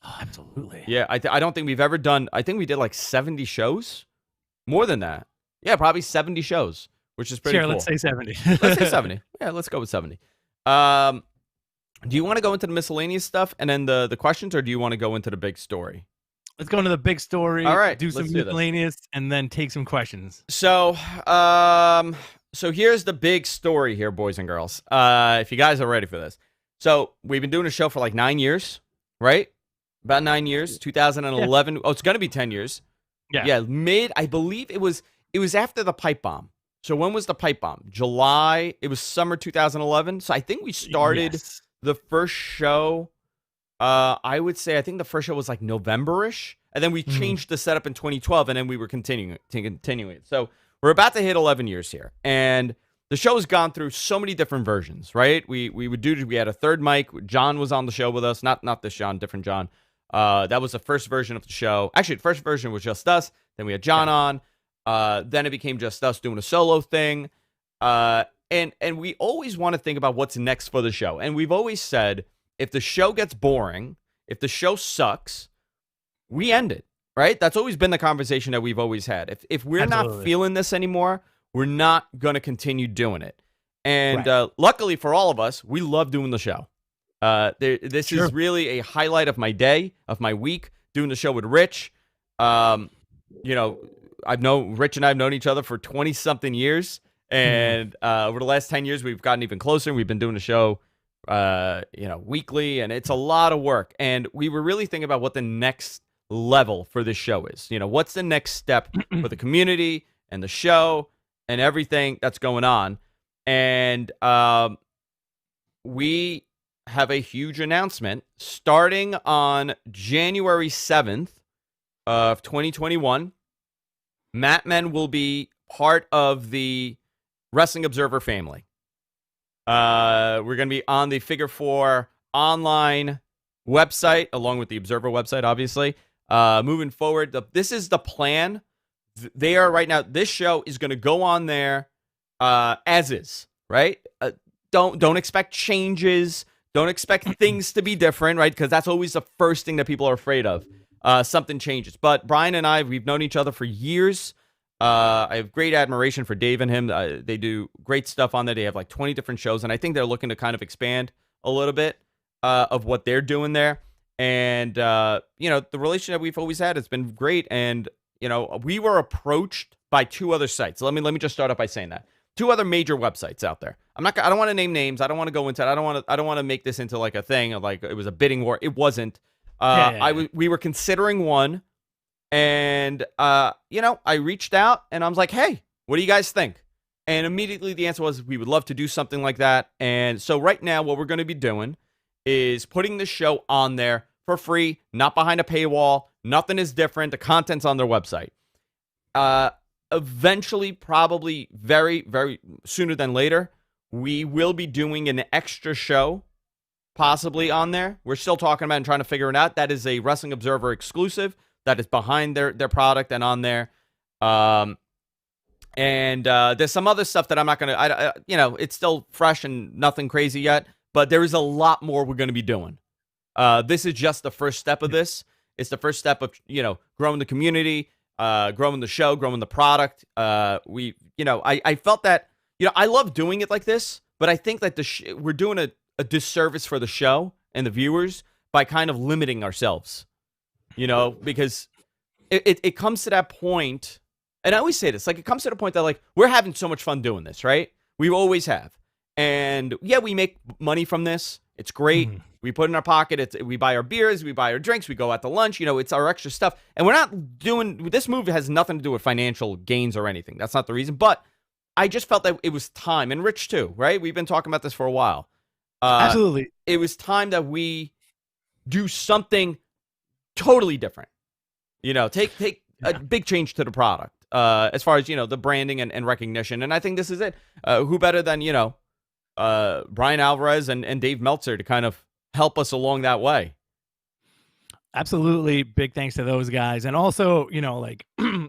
Oh, absolutely. Yeah, I don't think we've ever done, I think we did like 70 shows. More than that. Yeah, probably 70 shows, which is pretty cool. Let's say 70. Let's say 70. Yeah, let's go with 70. Do you want to go into the miscellaneous stuff and then the questions, or do you want to go into the big story? Let's go into the big story. All right, do some miscellaneous, and then take some questions. So here's the big story here, boys and girls. If you guys are ready for this. So we've been doing a show for like 9 years, right? About 9 years, 2011. Yeah. Oh, it's going to be 10 years. Yeah, I believe it was after the pipe bomb. So when was the pipe bomb? July. It was summer 2011. So I think we started the first show. I would say I think the first show was like November-ish, and then we changed the setup in 2012, and then we were continuing it. So we're about to hit 11 years here, and the show has gone through so many different versions, right? We had a third mic. John was on the show with us, not this John, different John. That was the first version of the show. Actually, the first version was just us. Then we had John on. Then it became just us doing a solo thing. And we always want to think about what's next for the show. And we've always said, if the show gets boring, if the show sucks, we end it, right? That's always been the conversation that we've always had. If we're not feeling this anymore, we're not going to continue doing it. And luckily for all of us, we love doing the show. This is really a highlight of my day, of my week, doing the show with Rich. Rich and I have known each other for 20-something years. And over the last 10 years, we've gotten even closer. We've been doing the show, weekly, and it's a lot of work. And we were really thinking about what the next level for this show is. What's the next step for the community and the show and everything that's going on. And we have a huge announcement starting on January 7th of 2021. Matt Men will be part of the Wrestling Observer family. We're going to be on the Figure 4 online website, along with the Observer website, obviously. Moving forward, this is the plan. They are right now. This show is going to go on there as is, right? Don't expect changes. Don't expect things to be different, right? Because that's always the first thing that people are afraid of. Something changes. But Brian and I, we've known each other for years. I have great admiration for Dave and him. They do great stuff on there. They have like 20 different shows, and I think they're looking to kind of expand a little bit of what they're doing there. And, the relationship we've always had has been great. And, we were approached by two other sites. Let me just start off by saying that. Two other major websites out there. I don't want to name names. I don't want to go into it. I don't want to make this into like a thing of like it was a bidding war. It wasn't. We were considering one. And, I reached out and I was like, hey, what do you guys think? And immediately the answer was, we would love to do something like that. And so right now, what we're going to be doing is putting the show on there for free, not behind a paywall. Nothing is different. The content's on their website. Eventually, probably very, very sooner than later, we will be doing an extra show possibly on there. We're still talking about and trying to figure it out. That is a Wrestling Observer exclusive. That is behind their product and on there. And there's some other stuff that I'm not going to, it's still fresh and nothing crazy yet, but there is a lot more we're going to be doing. This is just the first step of this. It's the first step of, growing the community, growing the show, growing the product. I felt that, I love doing it like this, but I think that we're doing a disservice for the show and the viewers by kind of limiting ourselves. Because it comes to that point, and I always say this, like it comes to the point that like we're having so much fun doing this, right? We always have. And yeah, we make money from this. It's great. We put it in our pocket. We buy our beers, we buy our drinks, we go out to lunch, it's our extra stuff. And we're not doing, this move has nothing to do with financial gains or anything. That's not the reason. But I just felt that it was time, and Rich too, right? We've been talking about this for a while. Absolutely. It was time that we do something totally different. Take a big change to the product as far as, the branding and recognition. And I think this is it. Who better than, Brian Alvarez and Dave Meltzer to kind of help us along that way. Absolutely. Big thanks to those guys. And also, like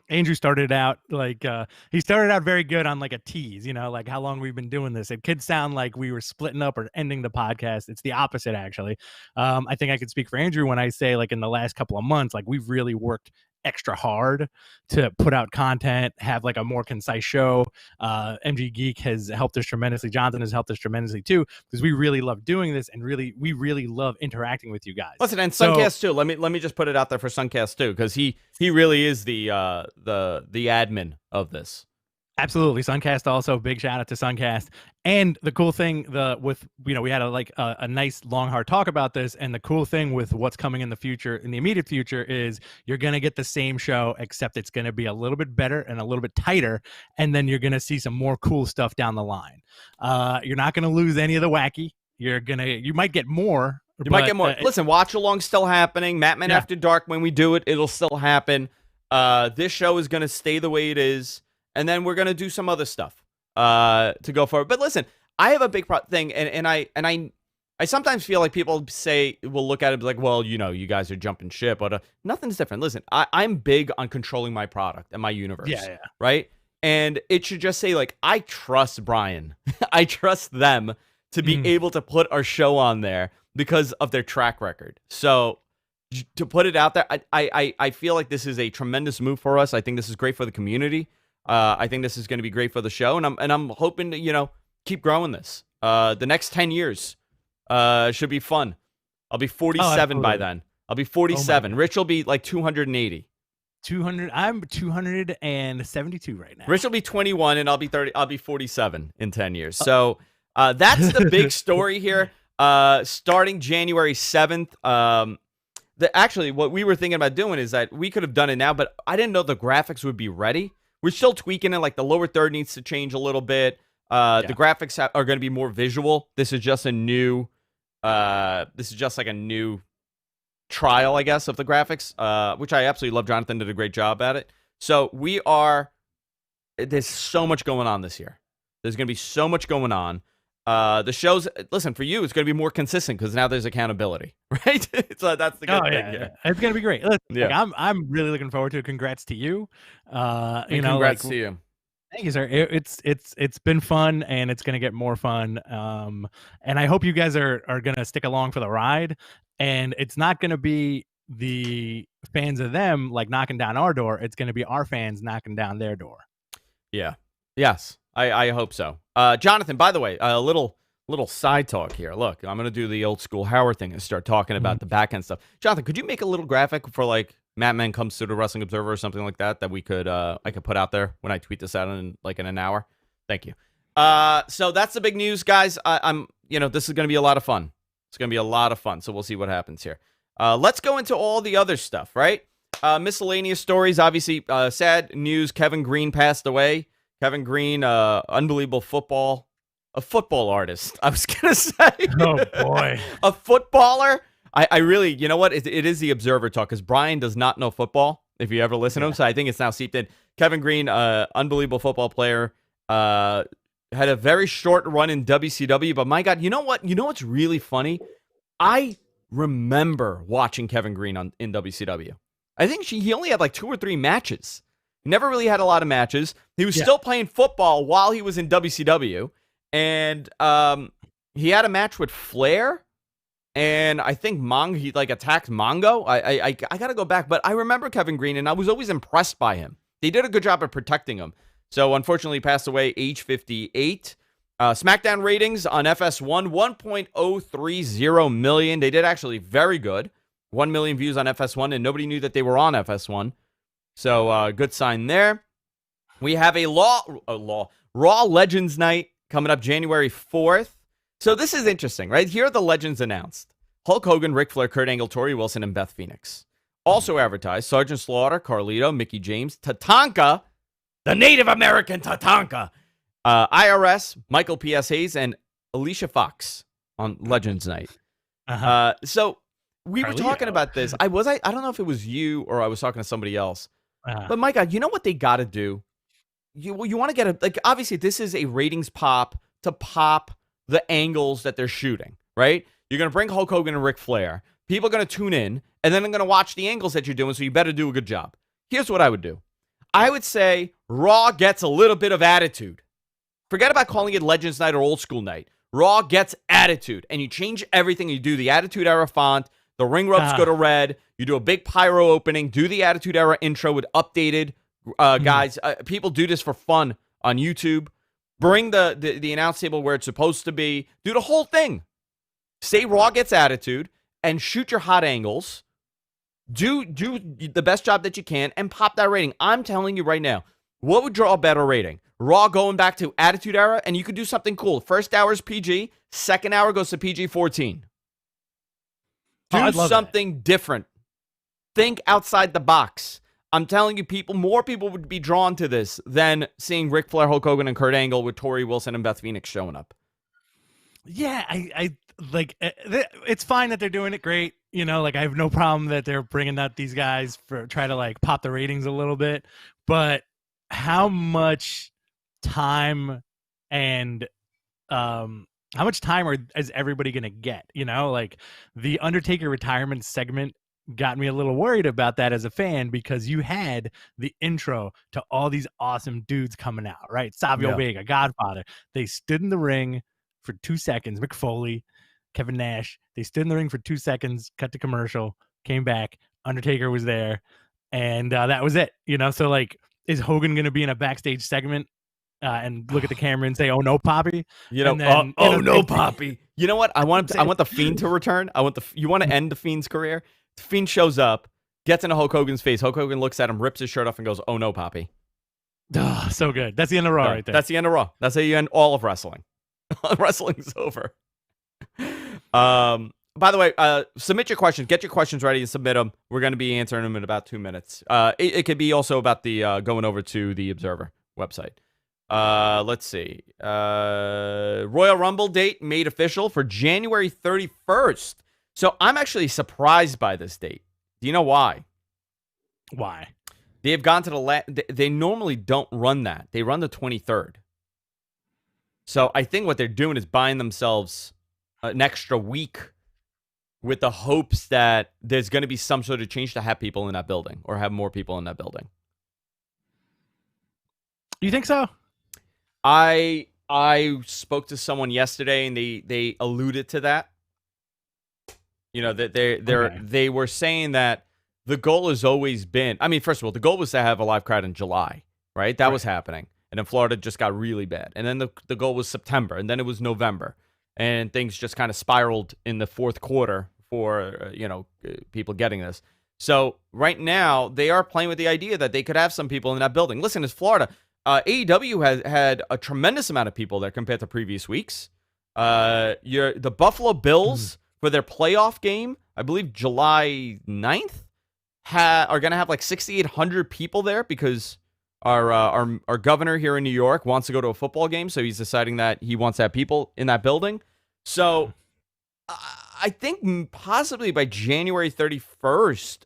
Andrew started out he started out very good on like a tease, like how long we've been doing this. It could sound like we were splitting up or ending the podcast. It's the opposite, actually. I think I could speak for Andrew when I say like in the last couple of months, like we've really worked extra hard to put out content, have like a more concise show. MG Geek has helped us tremendously. Jonathan has helped us tremendously too, because we really love doing this and we really love interacting with you guys. Listen, and Suncast too. Let me just put it out there for Suncast too, because he really is the admin of this. Absolutely. Suncast also, big shout out to Suncast. And the cool thing we had a nice long hard talk about this, and the cool thing with what's coming in the future, in the immediate future, is you're going to get the same show, except it's going to be a little bit better and a little bit tighter, and then you're going to see some more cool stuff down the line. You're not going to lose any of the wacky. You might get more. Might get more. Listen, watch along still happening. Matman After Dark, when we do it, it'll still happen. This show is going to stay the way it is. And then we're gonna do some other stuff to go forward. But listen, I have a big thing, and I sometimes feel like people will look at it and be like, well, you guys are jumping ship, but nothing's different. Listen, I'm big on controlling my product and my universe, right? And it should just say like, I trust Brian, I trust them to be able to put our show on there because of their track record. So to put it out there, I feel like this is a tremendous move for us. I think this is great for the community. I think this is going to be great for the show, and I'm hoping to keep growing this. The next 10 years should be fun. I'll be 47 by then. I'll be 47. Rich will be like 280. 200. I'm 272 right now. Rich will be 21, and I'll be 30. I'll be 47 in 10 years. So that's the big story here. Starting January 7th. Actually, what we were thinking about doing is that we could have done it now, but I didn't know the graphics would be ready. We're still tweaking it. Like the lower third needs to change a little bit. The graphics are going to be more visual. This is just a new. This is just like a new trial, I guess, of the graphics, which I absolutely love. Jonathan did a great job at it. So there's so much going on this year. There's going to be so much going on. The shows, listen, for you, it's going to be more consistent because now there's accountability, right? So that's the good thing. Yeah. It's going to be great. Listen, I'm really looking forward to it. Congrats to you. Congrats to you. Thank you, sir. It's been fun, and it's going to get more fun. And I hope you guys are going to stick along for the ride. And it's not going to be the fans of them like knocking down our door. It's going to be our fans knocking down their door. Yeah. Yes. I hope so. Jonathan, by the way, a little side talk here. Look, I'm going to do the old school Howard thing and start talking about the back end stuff. Jonathan, could you make a little graphic for like Mattman Comes to the Wrestling Observer or something like that we could I could put out there when I tweet this out in an hour? Thank you. So that's the big news, guys. This is going to be a lot of fun. It's going to be a lot of fun. So we'll see what happens here. Let's go into all the other stuff, right? Miscellaneous stories. Obviously, sad news. Kevin Green passed away. Kevin Green, unbelievable football artist. I was going to say. Oh, boy. A footballer. I really, you know what? It is the Observer talk because Brian does not know football, if you ever listen to him. So I think it's now seeped in. Kevin Green, unbelievable football player. Had a very short run in WCW. But my God, you know what? You know what's really funny? I remember watching Kevin Green in WCW. I think he only had like 2 or 3 matches. He never really had a lot of matches. He was still playing football while he was in WCW. And he had a match with Flair. And I think he like attacked Mongo. I got to go back. But I remember Kevin Green, and I was always impressed by him. They did a good job of protecting him. So unfortunately, he passed away age 58. Smackdown ratings on FS1, 1.030 million. They did actually very good. 1 million views on FS1, and nobody knew that they were on FS1. So good sign there. We have a Raw Legends Night coming up January 4th. So this is interesting, right? Here are the legends announced. Hulk Hogan, Ric Flair, Kurt Angle, Tori Wilson, and Beth Phoenix. Also advertised, Sergeant Slaughter, Carlito, Mickey James, Tatanka, the Native American Tatanka, IRS, Michael P.S. Hayes, and Alicia Fox on Legends Night. So we were talking about this. I don't know if it was you or I was talking to somebody else. But my God, you know what they got to do? You want to get obviously this is a ratings pop to pop the angles that they're shooting, right? You're going to bring Hulk Hogan and Ric Flair. People are going to tune in, and then they're going to watch the angles that you're doing, so you better do a good job. Here's what I would do. I would say Raw gets a little bit of attitude. Forget about calling it Legends Night or Old School Night. Raw gets attitude, and you change everything. You do the Attitude Era font. The ring ropes go to red. You do a big pyro opening. Do the Attitude Era intro with updated guys. People do this for fun on YouTube. Bring the announce table where it's supposed to be. Do the whole thing. Say Raw gets attitude and shoot your hot angles. Do the best job that you can and pop that rating. I'm telling you right now, what would draw a better rating? Raw going back to Attitude Era, and you could do something cool. First hour is PG. Second hour goes to PG-14. Do something different. Think outside the box. I'm telling you, more people would be drawn to this than seeing Ric Flair, Hulk Hogan, and Kurt Angle with Tori Wilson and Beth Phoenix showing up. Yeah, I like it's fine that they're doing it great. You know, like I have no problem that they're bringing out these guys for try to like pop the ratings a little bit. But how much time and how much time is everybody going to get? You know, like the Undertaker retirement segment got me a little worried about that as a fan because you had the intro to all these awesome dudes coming out, right? Savio Vega, Godfather. They stood in the ring for 2 seconds. Mick Foley, Kevin Nash. They stood in the ring for 2 seconds, cut to commercial, came back. Undertaker was there. And that was it. You know, so like, is Hogan going to be in a backstage segment and look at the camera and say, "Oh no, Poppy"? You know, then, no, Poppy. You know what? I want the Fiend to return. You want to end the Fiend's career? The Fiend shows up, gets into Hulk Hogan's face. Hulk Hogan looks at him, rips his shirt off, and goes, "Oh no, Poppy." Oh, so good. That's the end of Raw right there. That's the end of Raw. That's how you end all of wrestling. Wrestling's over. By the way, submit your questions. Get your questions ready and submit them. We're going to be answering them in about 2 minutes. It could be also about the going over to the Observer website. Let's see. Royal Rumble date made official for January 31st. So I'm actually surprised by this date. Do you know why? Why? They have gone to they normally don't run that. They run the 23rd. So I think what they're doing is buying themselves an extra week with the hopes that there's going to be some sort of change to have people in that building or have more people in that building. You think so? I spoke to someone yesterday and they alluded to that. You know, that they were saying that the goal has always been, I mean, first of all, the goal was to have a live crowd in July, right? That was happening. And then Florida just got really bad. And then the goal was September, and then it was November. And things just kind of spiraled in the fourth quarter for, people getting this. So right now, they are playing with the idea that they could have some people in that building. Listen, it's Florida. AEW has had a tremendous amount of people there compared to previous weeks. The Buffalo Bills, for their playoff game, I believe July 9th, are going to have like 6,800 people there because our governor here in New York wants to go to a football game, so he's deciding that he wants to have people in that building. So I think possibly by January 31st,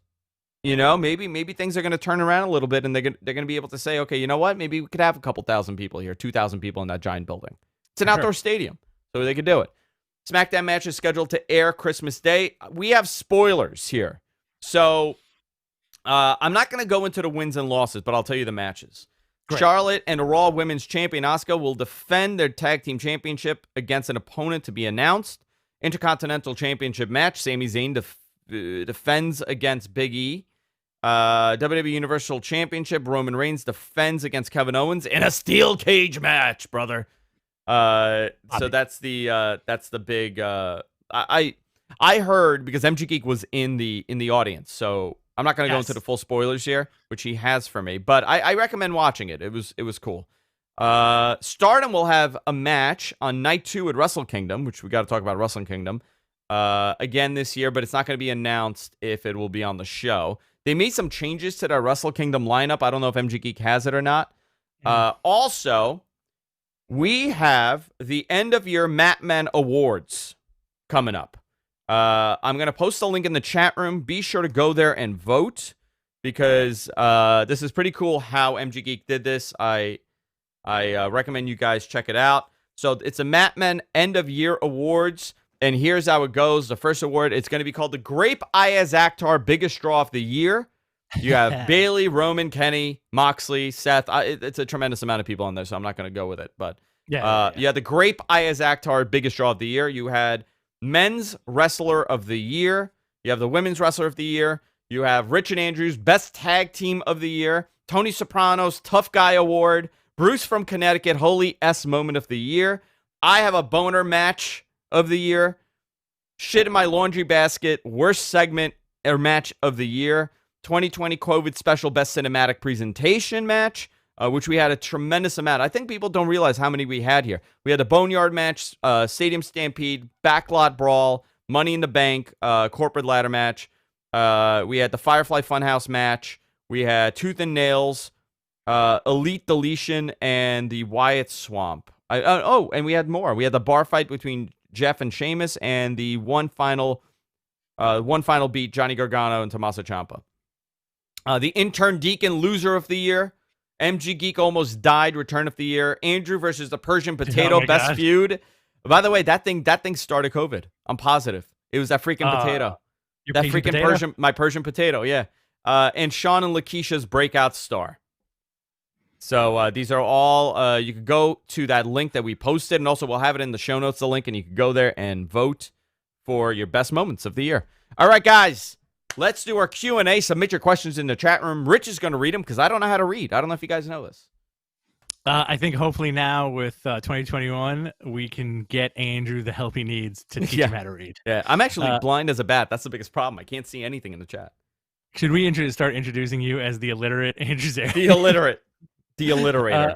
maybe things are going to turn around a little bit, and they're going to be able to say, okay, you know what? Maybe we could have a couple thousand people here, 2,000 people in that giant building. It's an outdoor stadium, so they could do it. SmackDown match is scheduled to air Christmas Day. We have spoilers here. So I'm not going to go into the wins and losses, but I'll tell you the matches. Great. Charlotte and the Raw Women's Champion Asuka will defend their Tag Team Championship against an opponent to be announced. Intercontinental Championship match, Sami Zayn defends against Big E. WWE Universal Championship, Roman Reigns defends against Kevin Owens in a steel cage match, brother. So that's the big. I heard, because MG Geek was in the audience, so I'm not going to go into the full spoilers here, which he has for me, but I recommend watching it. It was cool. Stardom will have a match on night 2 at Wrestle Kingdom, which we got to talk about Wrestle Kingdom again this year, but it's not going to be announced if it will be on the show. They made some changes to their Wrestle Kingdom lineup. I don't know if MG Geek has it or not. Also, we have the end of year Matman Awards coming up. I'm going to post a link in the chat room. Be sure to go there and vote, because this is pretty cool how MG Geek did this. I recommend you guys check it out. So it's a Mat Men End of Year Awards. And here's how it goes. The first award, it's going to be called the Grape Ayaz Akhtar Biggest Draw of the Year. You have Bailey, Roman, Kenny, Moxley, Seth. It's a tremendous amount of people on there, so I'm not going to go with it. But you had the Grape Ayaz Akhtar Biggest Draw of the Year. You had Men's Wrestler of the Year. You have the Women's Wrestler of the Year. You have Rich and Andrews Best Tag Team of the Year. Tony Soprano's Tough Guy Award. Bruce from Connecticut Holy S Moment of the Year. I Have a Boner Match of the Year. Shit in My Laundry Basket Worst Segment or Match of the Year. 2020 COVID Special Best Cinematic Presentation Match, which we had a tremendous amount. I think people don't realize how many we had here. We had a Boneyard Match, Stadium Stampede, Backlot Brawl, Money in the Bank, Corporate Ladder Match. We had the Firefly Funhouse Match. We had Tooth and Nails, Elite Deletion, and the Wyatt Swamp. And we had more. We had the bar fight between Jeff and Sheamus, and the one final beat, Johnny Gargano and Tommaso Ciampa. The Intern Deacon Loser of the Year. MG Geek Almost Died Return of the Year. Andrew versus the Persian Potato Best Feud. By the way, that thing started COVID. I'm positive. It was that freaking potato. That freaking potato? My Persian potato, yeah. And Sean and Lakeisha's Breakout Star. So these are all, you could go to that link that we posted, and also we'll have it in the show notes, the link, and you can go there and vote for your best moments of the year. All right, guys, let's do our Q&A. Submit your questions in the chat room. Rich is going to read them because I don't know how to read. I don't know if you guys know this. I think hopefully now with 2021, we can get Andrew the help he needs to teach him how to read. Yeah, I'm actually blind as a bat. That's the biggest problem. I can't see anything in the chat. Should we start introducing you as the illiterate Andrew Zare? The illiterate. The alliterator.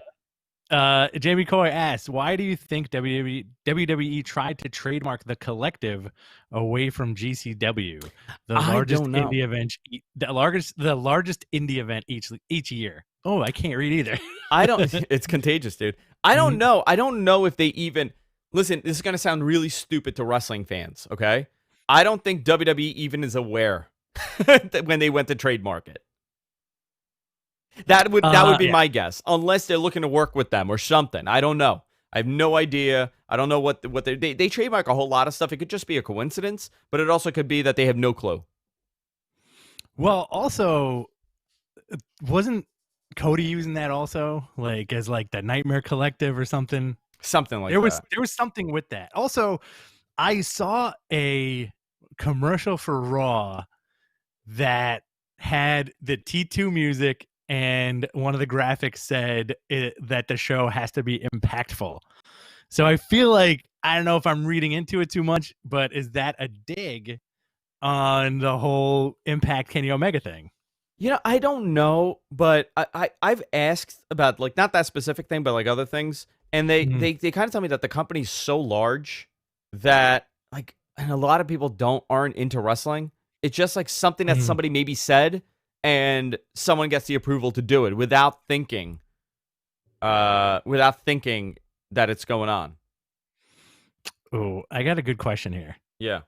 Jamie Coy asks, why do you think WWE tried to trademark the Collective away from GCW, the largest indie event, the largest indie event each year? Oh, I can't read either. It's contagious, dude. I don't know. I don't know if they even listen. This is gonna sound really stupid to wrestling fans. Okay, I don't think WWE even is aware that when they went to trademark it. That would be my guess, unless they're looking to work with them or something. I don't know. I have no idea. I don't know what they trademark a whole lot of stuff. It could just be a coincidence, but it also could be that they have no clue. Well, also, wasn't Cody using that also, like as like the Nightmare Collective or something? Something like that. There was something with that. Also, I saw a commercial for Raw that had the T2 music. And one of the graphics said that the show has to be impactful. So I feel like, I don't know if I'm reading into it too much, but is that a dig on the whole Impact Kenny Omega thing? You know, I don't know, but I've asked about, like, not that specific thing, but like other things. And they kind of tell me that the company's so large that, like, and a lot of people aren't into wrestling. It's just like something that somebody maybe said, and someone gets the approval to do it without thinking that it's going on. Oh, I got a good question here. Yeah.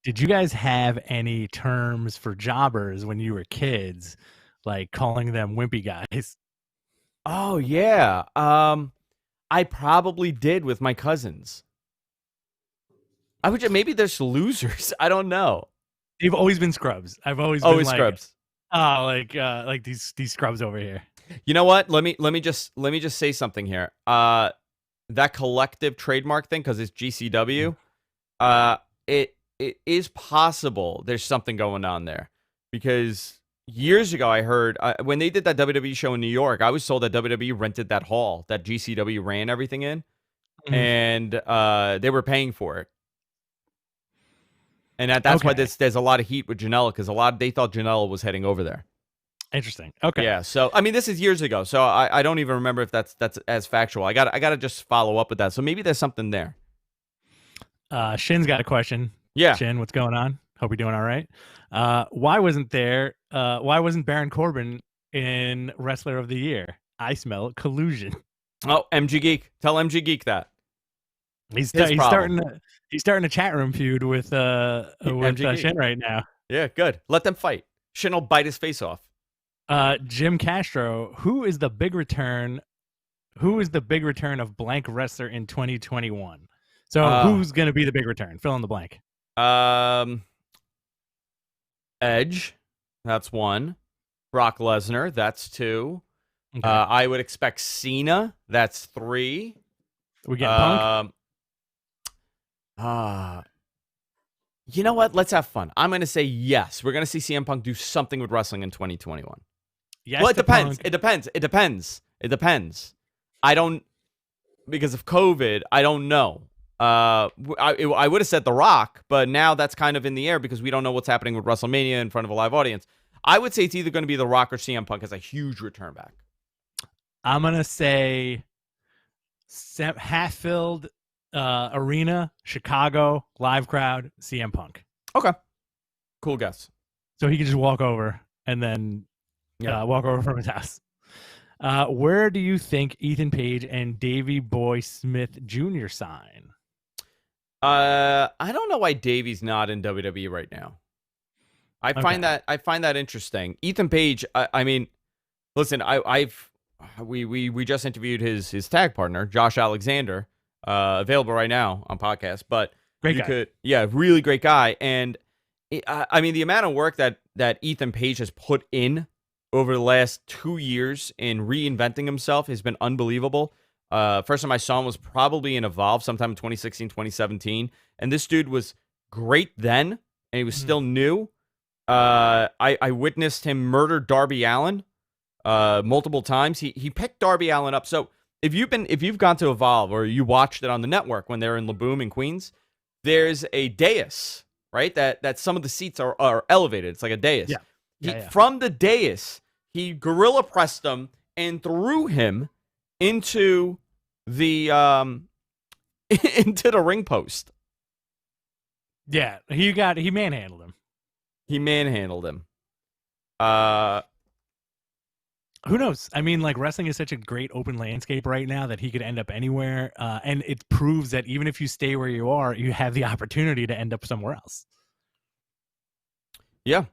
Did you guys have any terms for jobbers when you were kids, like calling them wimpy guys? Oh, yeah. I probably did with my cousins. Maybe there's losers. I don't know. They've always been scrubs. I've always been like, scrubs. Oh, like these scrubs over here. You know what? Let me just say something here. That Collective trademark thing, because it's GCW. It is possible there's something going on there, because years ago I heard when they did that WWE show in New York, I was told that WWE rented that hall that GCW ran everything in, and they were paying for it. And that's why there's a lot of heat with Janela, because they thought Janela was heading over there. Interesting. Okay. Yeah. So I mean, this is years ago, so I don't even remember if that's as factual. I got to just follow up with that. So maybe there's something there. Shin's got a question. Yeah. Shin, what's going on? Hope you're doing all right. Why wasn't Baron Corbin in Wrestler of the Year? I smell collusion. Oh, MG Geek. Tell MG Geek that. He's starting a chat room feud with Shin right now. Yeah, good. Let them fight. Shin will bite his face off. Jim Castro, who is the big return who is the big return of blank wrestler in 2021? So who's going to be the big return? Fill in the blank. Edge, that's one. Brock Lesnar, that's two. Okay. I would expect Cena, that's three. We get Punk? You know what? Let's have fun. I'm going to say yes. We're going to see CM Punk do something with wrestling in 2021. Yes. Well, it depends. Punk. It depends. I don't, because of COVID, I don't know. I would have said The Rock, but now that's kind of in the air because we don't know what's happening with WrestleMania in front of a live audience. I would say it's either going to be The Rock or CM Punk as a huge return back. I'm going to say half-filled arena, Chicago, live crowd, CM Punk. Okay. Cool guess. So he can just walk over and then walk over from his house. Where do you think Ethan Page and Davey Boy Smith Jr. sign? I don't know why Davey's not in WWE right now. I find that interesting. Ethan Page, I mean, listen, we just interviewed his tag partner, Josh Alexander, available right now on podcast, but great guy. Really great guy. And I mean, the amount of work that Ethan Page has put in over the last 2 years in reinventing himself has been unbelievable. First time I saw him was probably in Evolve sometime in 2016, 2017. And this dude was great then, and he was still new. I witnessed him murder Darby Allin multiple times. He picked Darby Allin up. So if you've gone to Evolve or you watched it on the network when they're in La Boom in Queens, there's a dais, right? That some of the seats are elevated. It's like a dais. From the dais, he gorilla pressed him and threw him into the into the ring post. Yeah, he manhandled him. Who knows? I mean, like, wrestling is such a great open landscape right now that he could end up anywhere. And it proves that even if you stay where you are, you have the opportunity to end up somewhere else. Yeah.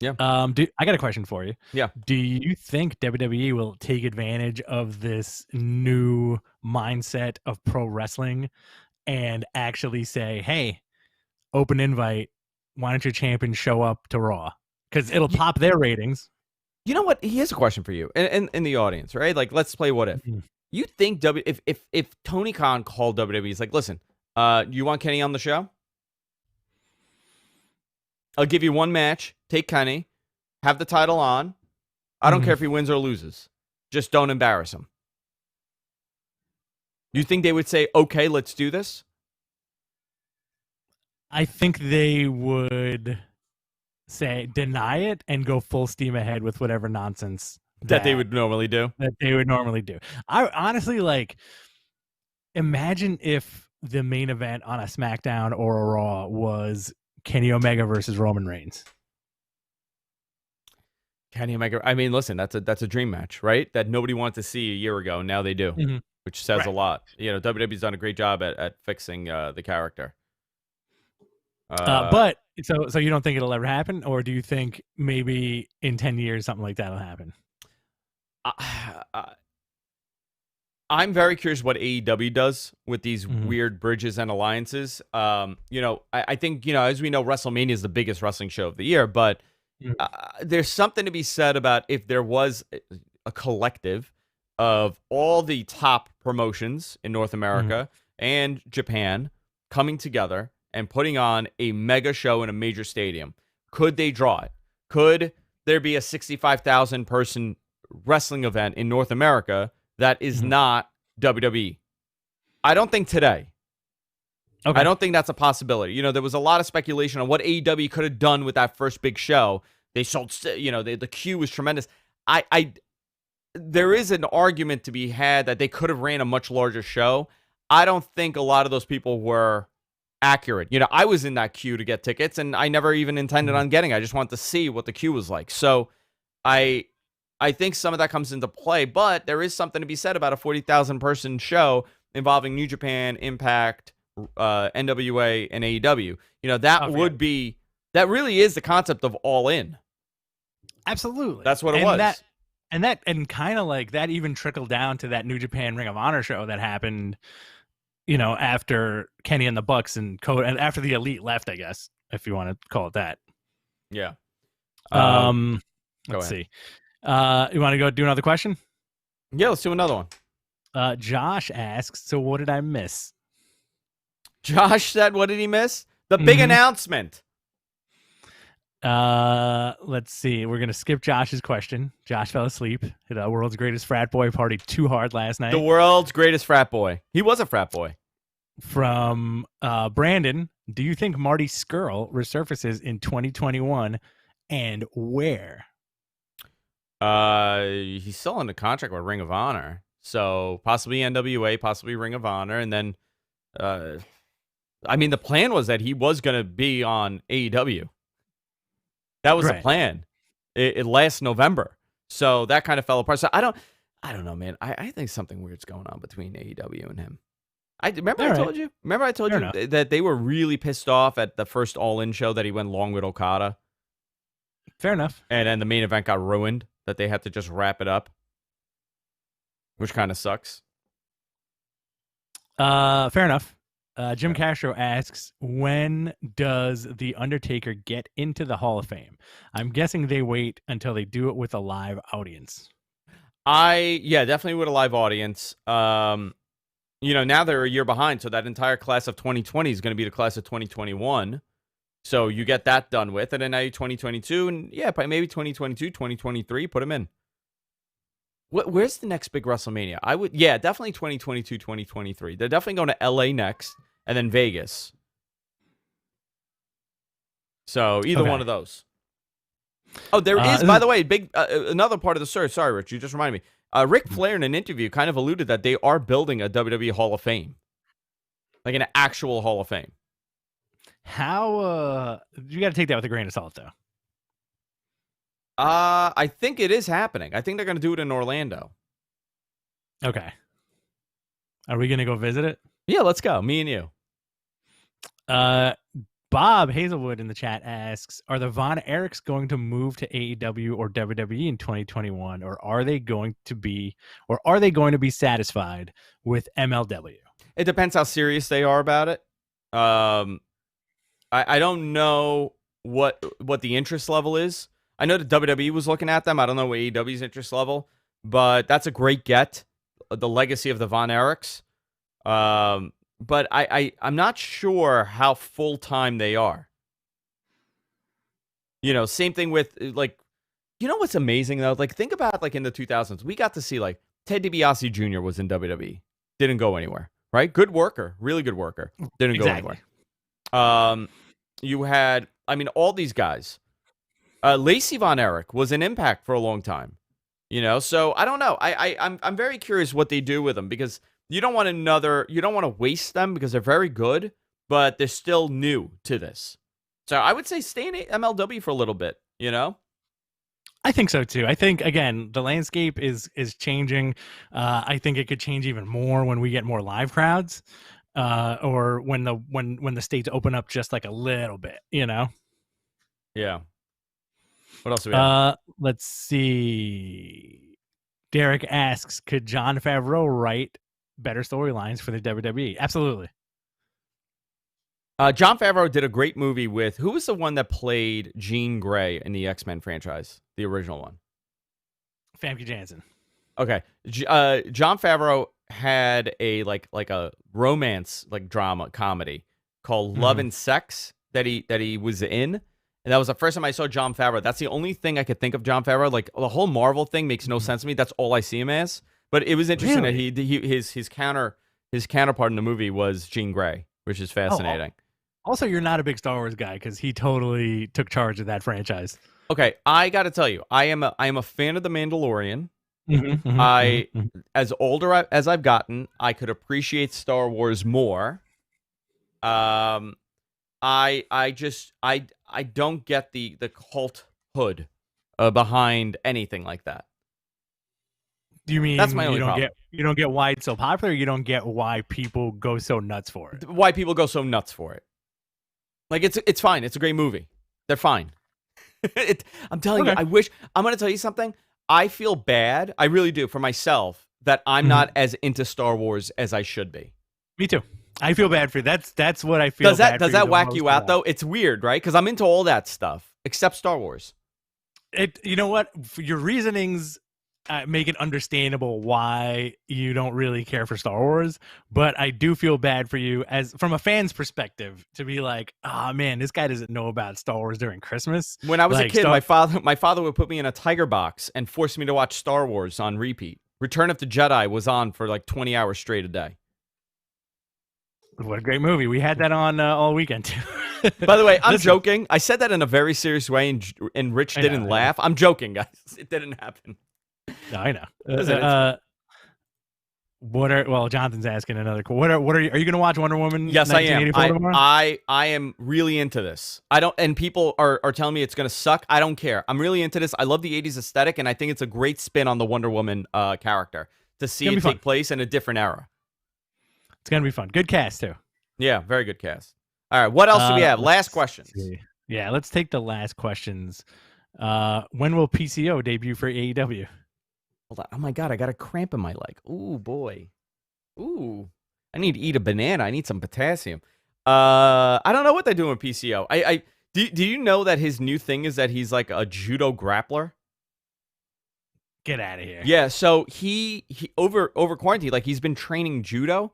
I got a question for you. Yeah. Do you think WWE will take advantage of this new mindset of pro wrestling and actually say, hey, open invite, why don't your champion show up to Raw? Because it'll pop their ratings. You know what? Here's a question for you and in the audience, right? Like, let's play what if. You think if Tony Khan called WWE, he's like, listen, you want Kenny on the show? I'll give you one match. Take Kenny. Have the title on. I don't care if he wins or loses. Just don't embarrass him. You think they would say, okay, let's do this? I think they would deny it and go full steam ahead with whatever nonsense that they would normally do. I honestly, imagine if the main event on a SmackDown or a Raw was Kenny Omega versus Roman Reigns. Kenny Omega. I mean, listen, that's a dream match, right? That nobody wanted to see a year ago. Now they do, which says a lot. You know, WWE's done a great job at fixing the character. But so you don't think it'll ever happen, or do you think maybe in 10 years something like that will happen? I'm very curious what AEW does with these weird bridges and alliances. I think, as we know, WrestleMania is the biggest wrestling show of the year, but there's something to be said about if there was a collective of all the top promotions in North America and Japan coming together and putting on a mega show in a major stadium. Could they draw it? Could there be a 65,000 person wrestling event in North America that is not WWE? I don't think today. Okay. I don't think that's a possibility. There was a lot of speculation on what AEW could have done with that first big show. They sold, the queue was tremendous. There is an argument to be had that they could have ran a much larger show. I don't think a lot of those people were accurate. I was in that queue to get tickets, and I never even intended on getting it. I just wanted to see what the queue was like. So I think some of that comes into play, but there is something to be said about a 40,000 person show involving New Japan, Impact, NWA, and AEW. That really is the concept of All In. Absolutely. That's what it was. and kind of like that even trickled down to that New Japan Ring of Honor show that happened, after Kenny and the Bucks and after the Elite left, I guess, if you want to call it that. Yeah. Let's see. You want to go do another question? Yeah, let's do another one. Josh asks, so what did I miss? Josh said, what did he miss? The big announcement. Let's see. We're gonna skip Josh's question. Josh fell asleep at the world's greatest frat boy party too hard last night. The world's greatest frat boy. He was a frat boy. From Brandon, do you think Marty Scurll resurfaces in 2021, and where? He's still under contract with Ring of Honor, so possibly NWA, possibly Ring of Honor, and then, I mean, the plan was that he was gonna be on AEW. That was the plan. It last November, so that kind of fell apart. So I don't know, man. I think something weird's going on between AEW and him. I told you. Remember I told you that they were really pissed off at the first All In show that he went long with Okada. Fair enough. And then the main event got ruined. That they had to just wrap it up, which kind of sucks. Fair enough. Jim Castro asks, when does The Undertaker get into the Hall of Fame? I'm guessing they wait until they do it with a live audience. Definitely with a live audience. Now they're a year behind, so that entire class of 2020 is going to be the class of 2021. So you get that done with, and then now you 2022, and maybe 2022, 2023, put them in. Where's the next big WrestleMania? Definitely 2022, 2023. They're definitely going to LA next, and then Vegas. So either one of those. Oh, there is, by the way, big another part of the story. Sorry, Rich, you just reminded me. Ric Flair in an interview kind of alluded that they are building a WWE Hall of Fame, like an actual Hall of Fame. How you got to take that with a grain of salt, though. I think it is happening. I think they're going to do it in Orlando. Okay. Are we going to go visit it? Yeah, let's go. Me and you. Bob Hazelwood in the chat asks, are the Von Erichs going to move to AEW or WWE in 2021, or are they going to be satisfied with MLW? It depends how serious they are about it. I don't know what the interest level is. I know the WWE was looking at them. I don't know what AEW's interest level, but that's a great get. The legacy of the Von Erichs. But I'm not sure how full time they are. Same thing with what's amazing though? Like think about in the 2000s, we got to see Ted DiBiase Jr. was in WWE, didn't go anywhere, right? Good worker, really good worker, didn't go anywhere. You had, all these guys. Lacey Von Erich was an Impact for a long time, So I don't know. I'm very curious what they do with them because you don't want to waste them because they're very good, but they're still new to this. So I would say stay in MLW for a little bit, I think so too. I think again the landscape is changing. I think it could change even more when we get more live crowds. Or when the states open up just a little bit, Yeah. What else do we have? Let's see. Derek asks, could Jon Favreau write better storylines for the WWE? Absolutely. Jon Favreau did a great movie with, who was the one that played Jean Grey in the X-Men franchise? The original one. Famke Janssen. Okay. Jon Favreau had a a romance drama comedy called Love and Sex that he was in, and that was the first time I saw Jon Favreau. That's the only thing I could think of Jon Favreau. The whole Marvel thing makes no sense to me. That's all I see him as. But it was interesting that his counterpart in the movie was Jean Grey, which is fascinating. Also, you're not a big Star Wars guy because he totally took charge of that franchise. Okay, I got to tell you, I am a fan of The Mandalorian. As older as I've gotten, I could appreciate Star Wars more. I don't get the cult hood behind anything like that. Do you mean that's my only problem? You don't get why it's so popular? Or you don't get why people go so nuts for it? Why people go so nuts for it? It's fine. It's a great movie. They're fine. I'm telling you. I'm going to tell you something. I feel bad. I really do for myself that I'm not as into Star Wars as I should be. Me too. I feel bad for you. That's what I feel. Does that bad for whack the you most out about. though? It's weird, right? Because I'm into all that stuff except Star Wars. You know what? For your reasonings make it understandable why you don't really care for Star Wars, but I do feel bad for you as from a fan's perspective to be like, oh man, this guy doesn't know about Star Wars during Christmas. When I was a Like, kid, my father would put me in a tiger box and force me to watch Star Wars on repeat. Return of the Jedi was on for like 20 hours straight a day. What a great movie. We had that on all weekend too. By the way, I'm Listen, joking. I said that in a very serious way, and Rich I know, didn't I know. laugh. I'm joking, guys. It didn't happen. No, I know. Listen, Jonathan's asking another. What are you going to watch Wonder Woman? Yes, I am. 1984 tomorrow? I am really into this. I don't, and people are telling me it's going to suck. I don't care. I'm really into this. I love the 80s aesthetic, and I think it's a great spin on the Wonder Woman character to see it take place in a different era. It's going to be fun. Good cast too. Yeah, very good cast. All right, what else do we have? Last questions. Yeah, let's take the last questions. When will PCO debut for AEW? Hold on. Oh my God, I got a cramp in my leg. Ooh, boy. Ooh. I need to eat a banana. I need some potassium. I don't know what they're doing with PCO. Do you know that his new thing is that he's like a judo grappler? Get out of here. Yeah, so he over quarantine, like he's been training judo,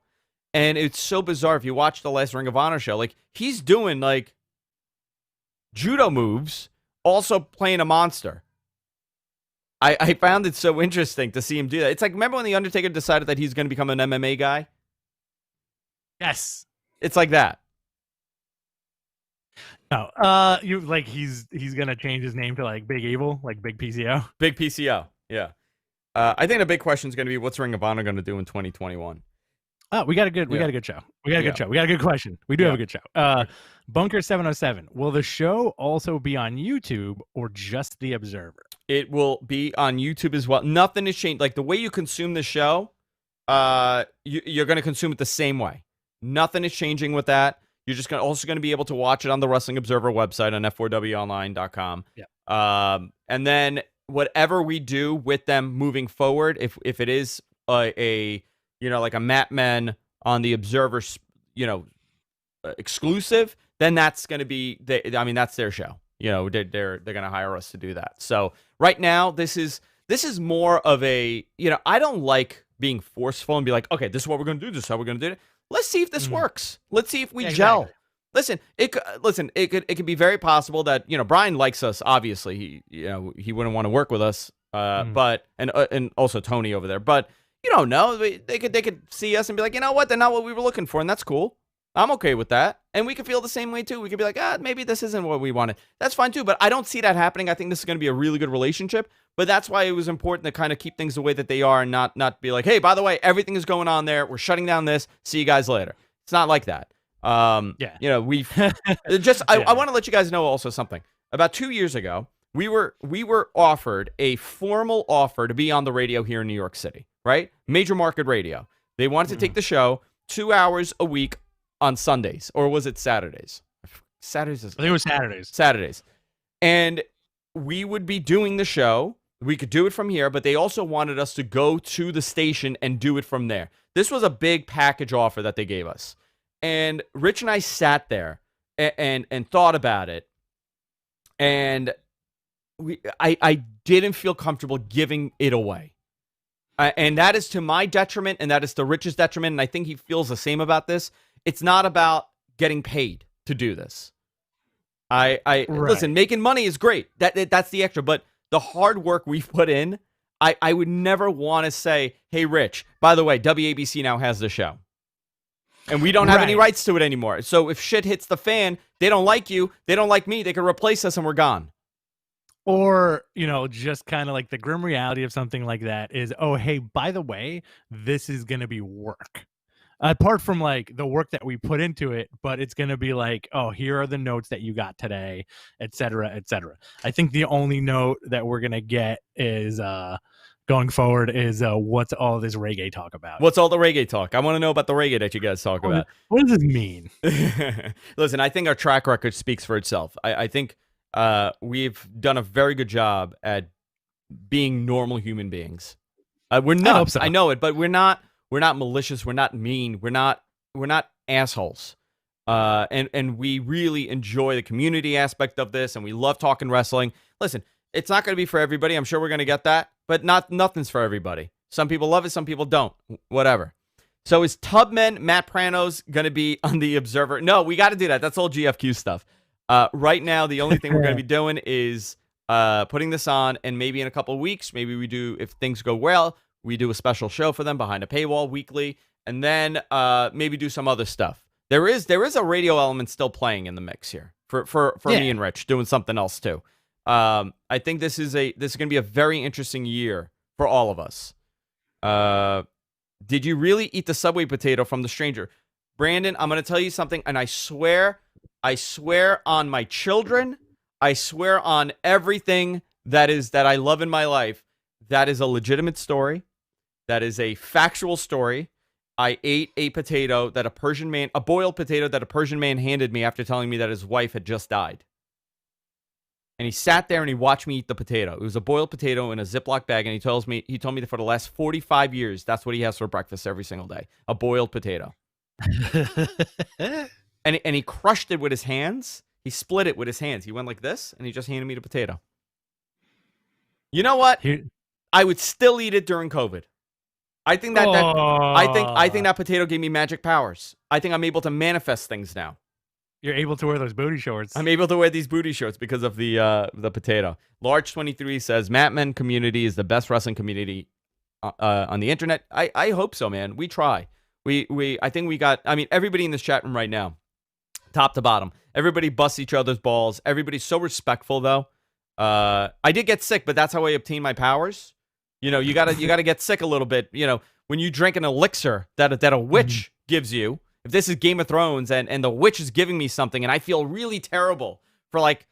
and it's so bizarre. If you watch the last Ring of Honor show, like he's doing like judo moves, also playing a monster. I found it so interesting to see him do that. It's like, remember when The Undertaker decided that he's going to become an MMA guy? Yes. It's like that. No. You like he's gonna change his name to like Big Evil, like Big PCO. Big PCO, yeah. I think the big question is going to be, what's Ring of Honor going to do in 2021? Oh, we got a good show. We got a good show. We got a good question. We do have a good show. Bunker 707. Will the show also be on YouTube or just The Observer? It will be on YouTube as well. Nothing has changed. Like the way you consume the show, you're going to consume it the same way. Nothing is changing with that. You're just also going to be able to watch it on the Wrestling Observer website on f4wonline.com. Yeah. And then whatever we do with them moving forward, if it is a like a Matt Men on the Observer, exclusive, then that's going to be that's their show. They're going to hire us to do that. So right now, this is more of a, I don't like being forceful and be like, okay, this is what we're going to do. This is how we're going to do it. Let's see if this works. Let's see if we gel. Exactly. Listen, it could be very possible that, Brian likes us. Obviously, he wouldn't want to work with us. But and also Tony over there. But you don't know. They could see us and be like, you know what? They're not what we were looking for, and that's cool. I'm okay with that. And we could feel the same way too. We could be like, maybe this isn't what we wanted. That's fine too. But I don't see that happening. I think this is going to be a really good relationship. But that's why it was important to kind of keep things the way that they are and not be like, hey, by the way, everything is going on there. We're shutting down this. See you guys later. It's not like that. We've just, I want to let you guys know also something. About 2 years ago, we were offered a formal offer to be on the radio here in New York City, right? Major market radio. They wanted to take the show 2 hours a week on Sundays, or was it Saturdays? Saturdays. I think it was Saturdays. Saturdays. And we would be doing the show. We could do it from here, but they also wanted us to go to the station and do it from there. This was a big package offer that they gave us. And Rich and I sat there and thought about it. And I didn't feel comfortable giving it away. And that is to my detriment, and that is to Rich's detriment, and I think he feels the same about this. It's not about getting paid to do this. Listen, making money is great. That's the extra, but the hard work we've put in, I would never want to say, hey, Rich, by the way, WABC now has the show. And we don't have any rights to it anymore. So if shit hits the fan, they don't like you, they don't like me, they can replace us and we're gone. Or, just kind of like the grim reality of something like that is, oh, hey, by the way, this is going to be work. Apart from like the work that we put into it, but it's going to be like, oh, here are the notes that you got today, et cetera, et cetera. I think the only note that we're going to get is going forward is what's all this reggae talk about? What's all the reggae talk? I want to know about the reggae that you guys talk about. What does this mean? Listen, I think our track record speaks for itself. I think we've done a very good job at being normal human beings. We're I not. hope so. I know it, but we're not. We're not malicious. We're not mean. We're not assholes. And we really enjoy the community aspect of this, and we love talking wrestling. Listen, it's not going to be for everybody. I'm sure we're going to get that, but nothing's for everybody. Some people love it, some people don't. Whatever. So is Tubman Matt Pranos going to be on the Observer? No, we got to do that. That's all GFQ stuff. Right now, the only thing we're going to be doing is putting this on, and maybe in a couple of weeks, maybe we do, if things go well, we do a special show for them behind a paywall weekly, and then maybe do some other stuff. There is a radio element still playing in the mix here for me and Rich doing something else too. I think this is going to be a very interesting year for all of us. Did you really eat the Subway potato from the stranger? Brandon, I'm going to tell you something, and I swear on my children, I swear on everything that I love in my life, that is a legitimate story. That is a factual story. I ate a potato that a boiled potato that a Persian man handed me after telling me that his wife had just died. And he sat there and he watched me eat the potato. It was a boiled potato in a Ziploc bag, and he told me that for the last 45 years, that's what he has for breakfast every single day, a boiled potato. and he crushed it with his hands. He split it with his hands. He went like this, and he just handed me the potato. You know what? I would still eat it during COVID. I think that potato gave me magic powers. I think I'm able to manifest things now. You're able to wear those booty shorts. I'm able to wear these booty shorts because of the potato. Large23 says Matman community is the best wrestling community on the internet. I hope so, man. We try. I think we got. I mean, everybody in this chat room right now, top to bottom, everybody busts each other's balls. Everybody's so respectful, though. I did get sick, but that's how I obtain my powers. You know, you gotta get sick a little bit. You know, when you drink an elixir that a witch gives you. If this is Game of Thrones and the witch is giving me something and I feel really terrible for like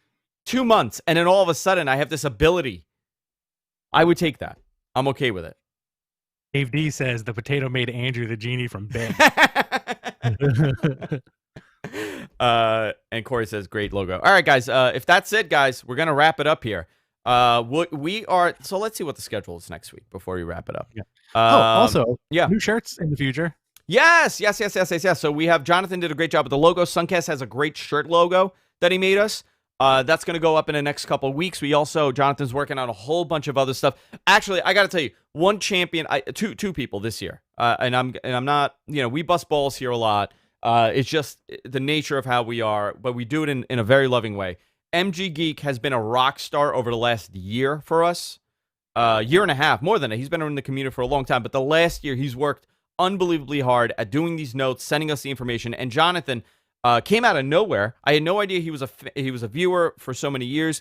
2 months, and then all of a sudden I have this ability, I would take that. I'm okay with it. Dave D says the potato made Andrew the genie from bed. And Corey says, great logo. All right, guys. If that's it, guys, we're going to wrap it up here. So let's see what the schedule is next week before we wrap it up. Yeah. Also, new shirts in the future. Yes. So we have Jonathan did a great job with the logo. Suncast has a great shirt logo that he made us. That's going to go up in the next couple of weeks. Jonathan's working on a whole bunch of other stuff. Actually, I got to tell you, one champion, two people this year. And I'm not, we bust balls here a lot. It's just the nature of how we are, but we do it in a very loving way. MG Geek has been a rock star over the last year for us. Year and a half, more than that. He's been in the community for a long time, but the last year he's worked unbelievably hard at doing these notes, sending us the information. And Jonathan came out of nowhere. I had no idea he was a viewer for so many years.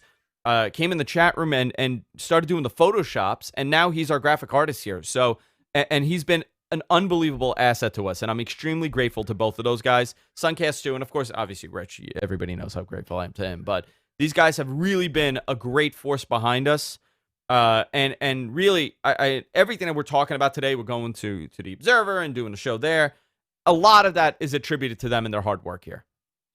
Came in the chat room and started doing the photoshops, and now he's our graphic artist here. So, and he's been an unbelievable asset to us, and I'm extremely grateful to both of those guys. Suncast too, and of course, obviously Rich. Everybody knows how grateful I am to him. But these guys have really been a great force behind us. And really, everything that we're talking about today, we're going to the Observer and doing the show there. A lot of that is attributed to them and their hard work here.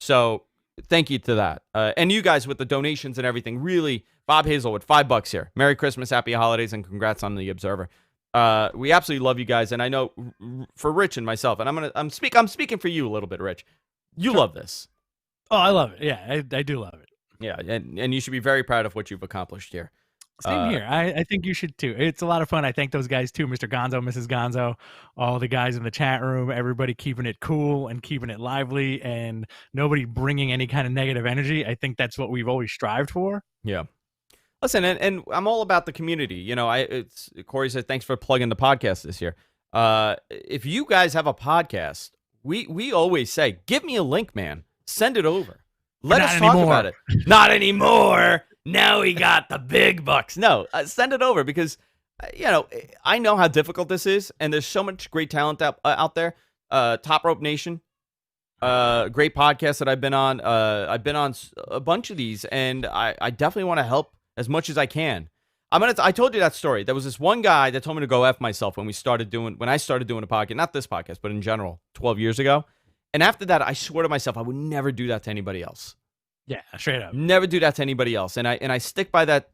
So thank you to that. And you guys with the donations and everything. Really, Bob Hazelwood, $5 here. Merry Christmas, Happy Holidays, and congrats on the Observer. We absolutely love you guys, and I know for Rich and myself, and I'm speaking for you a little bit, Rich. You love this. Oh, I love it. Yeah, I do love it. Yeah, and you should be very proud of what you've accomplished here. Same here. I think you should too. It's a lot of fun. I thank those guys too, Mr. Gonzo, Mrs. Gonzo, all the guys in the chat room, everybody keeping it cool and keeping it lively, and nobody bringing any kind of negative energy. I think that's what we've always strived for. Yeah. Listen, and I'm all about the community. Corey said, thanks for plugging the podcast this year. If you guys have a podcast, we always say, give me a link, man. Send it over. Let us talk about it. Not anymore. Now we got the big bucks. No, send it over because, I know how difficult this is, and there's so much great talent out there. Top Rope Nation, great podcast that I've been on. I've been on a bunch of these, and I definitely want to help as much as I can. I told you that story. There was this one guy that told me to go F myself when I started doing a podcast, not this podcast, but in general, 12 years ago. And after that, I swore to myself, I would never do that to anybody else. Yeah, straight up. Never do that to anybody else. And I stick by that.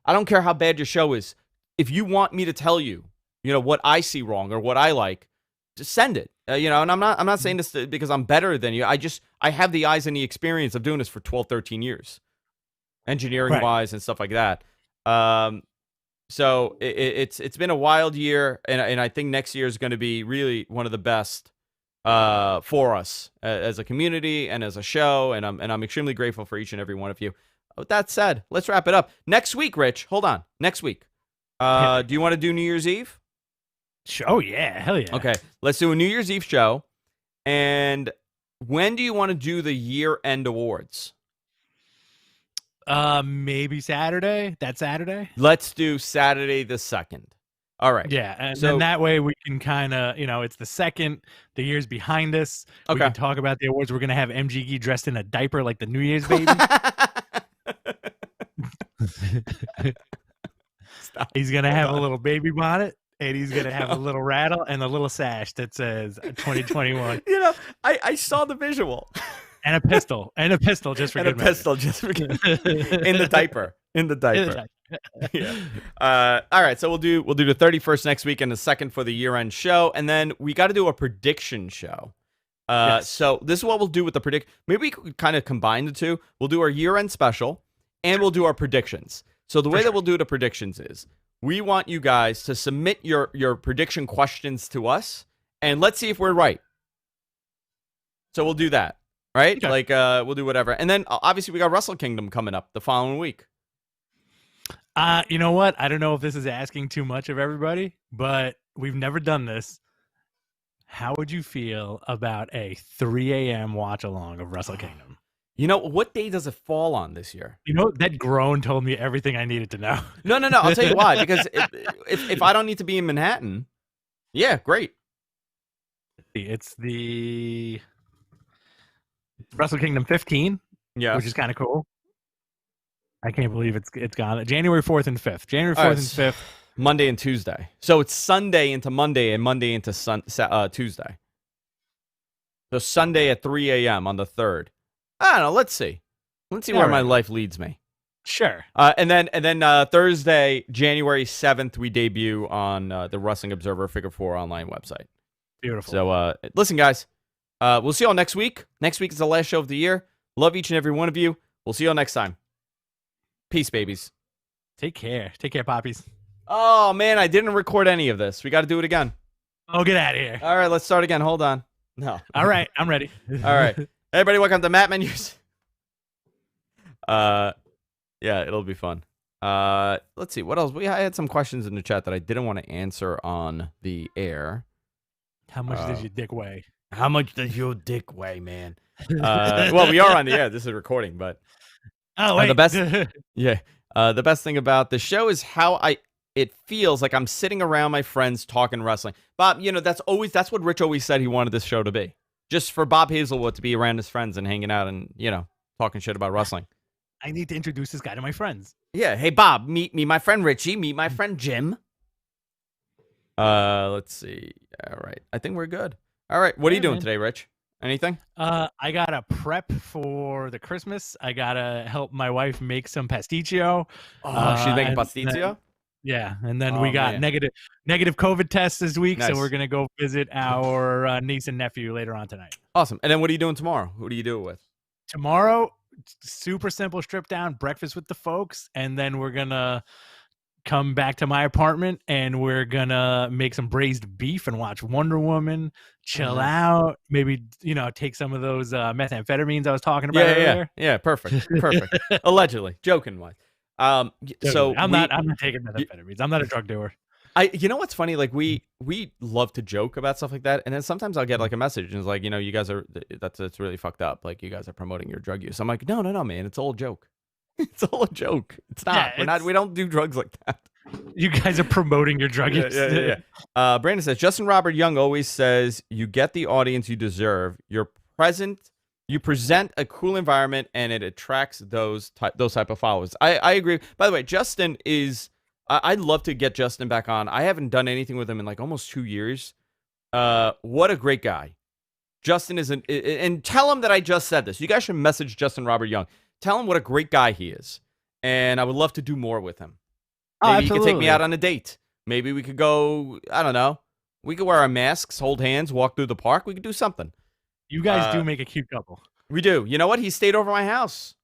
I don't care how bad your show is. If you want me to tell you, what I see wrong or what I like, just send it. And I'm not saying this because I'm better than you. I have the eyes and the experience of doing this for 12, 13 years, engineering wise and stuff like that. So it's been a wild year, and I think next year is going to be really one of the best for us as a community and as a show, and I'm extremely grateful for each and every one of you. With that said, let's wrap it up. Next week, Rich, hold on. Next week, do you want to do New Year's Eve? Oh yeah, hell yeah. Okay, let's do a New Year's Eve show. And when do you want to do the year-end awards? Maybe Saturday. That Saturday. Let's do Saturday the 2nd. All right. Yeah, and then that way we can kind of, it's the 2nd. The year's behind us. Okay. We can talk about the awards. We're gonna have MGE dressed in a diaper like the New Year's baby. He's gonna have a little baby bonnet. And he's going to have a little rattle and a little sash that says 2021. I saw the visual. And a pistol. Just for and good a pistol just for good in the diaper. Yeah. All right, so we'll do the 31st next week and the 2nd for the year-end show. And then we got to do a prediction show. Yes. So this is what we'll do with the predict. Maybe we could kind of combine the two. We'll do our year-end special and we'll do our predictions. So the way that we'll do the predictions is, we want you guys to submit your prediction questions to us, and let's see if we're right. So we'll do that, right? Okay. We'll do whatever. And then, obviously, we got Wrestle Kingdom coming up the following week. You know what? I don't know if this is asking too much of everybody, but we've never done this. How would you feel about a 3 a.m. watch-along of Wrestle Kingdom? What day does it fall on this year? That groan told me everything I needed to know. No. I'll tell you why. Because if I don't need to be in Manhattan, yeah, great. It's the Wrestle Kingdom 15, yeah, which is kind of cool. I can't believe it's gone. January 4th and 5th. January 4th and 5th. Monday and Tuesday. So it's Sunday into Monday and Monday into Tuesday. So Sunday at 3 a.m. on the 3rd. I don't know. Let's see. Where my life leads me. Sure. And then Thursday, January 7th, we debut on the Wrestling Observer Figure 4 online website. Beautiful. So listen, guys. We'll see y'all next week. Next week is the last show of the year. Love each and every one of you. We'll see y'all next time. Peace, babies. Take care. Take care, poppies. Oh, man, I didn't record any of this. We got to do it again. Oh, get out of here. All right, let's start again. Hold on. No. All right, I'm ready. All right. Hey, everybody, welcome to Matt Menus. Yeah, it'll be fun. Let's see. What else? I had some questions in the chat that I didn't want to answer on the air. How much does your dick weigh? How much does your dick weigh, man? Well, we are on the air. This is recording, but... Oh, wait. The best, the best thing about the show is how it feels like I'm sitting around my friends talking wrestling. Bob, that's what Rich always said he wanted this show to be. Just for Bob Hazelwood to be around his friends and hanging out and, talking shit about wrestling. I need to introduce this guy to my friends. Yeah. Hey, Bob, meet my friend Richie. Meet my friend Jim. Let's see. All right. I think we're good. All right. What are you doing today, Rich? Anything? I got to prep for the Christmas. I got to help my wife make some pasticcio. Oh, she's making pasticcio? Yeah, and then we got negative COVID tests this week, nice. So we're gonna go visit our niece and nephew later on tonight. Awesome. And then what are you doing tomorrow? Who do you do it with? Tomorrow, super simple strip down, breakfast with the folks, and then we're gonna come back to my apartment and we're gonna make some braised beef and watch Wonder Woman, chill out, maybe take some of those methamphetamines I was talking about earlier. Yeah, perfect. Allegedly, joking wise. So I'm not taking methamphetamines. I'm not a drug doer. You know what's funny? Like we love to joke about stuff like that, and then sometimes I'll get like a message and it's like, you guys are that's really fucked up. Like you guys are promoting your drug use. I'm like, no, man, it's all a joke. It's all a joke. It's not. We don't do drugs like that. You guys are promoting your drug use. Yeah. Brandon says Justin Robert Young always says you get the audience you deserve. You present a cool environment and it attracts those type of followers. I agree. By the way, Justin is. I'd love to get Justin back on. I haven't done anything with him in like almost 2 years. What a great guy. Justin is and tell him that I just said this. You guys should message Justin Robert Young. Tell him what a great guy he is. And I would love to do more with him. Oh, Maybe you could take me absolutely. out on a date. Maybe we could go, I don't know. We could wear our masks, hold hands, walk through the park. We could do something. You guys Uh, do make a cute couple. We do. You know what? He stayed over my house.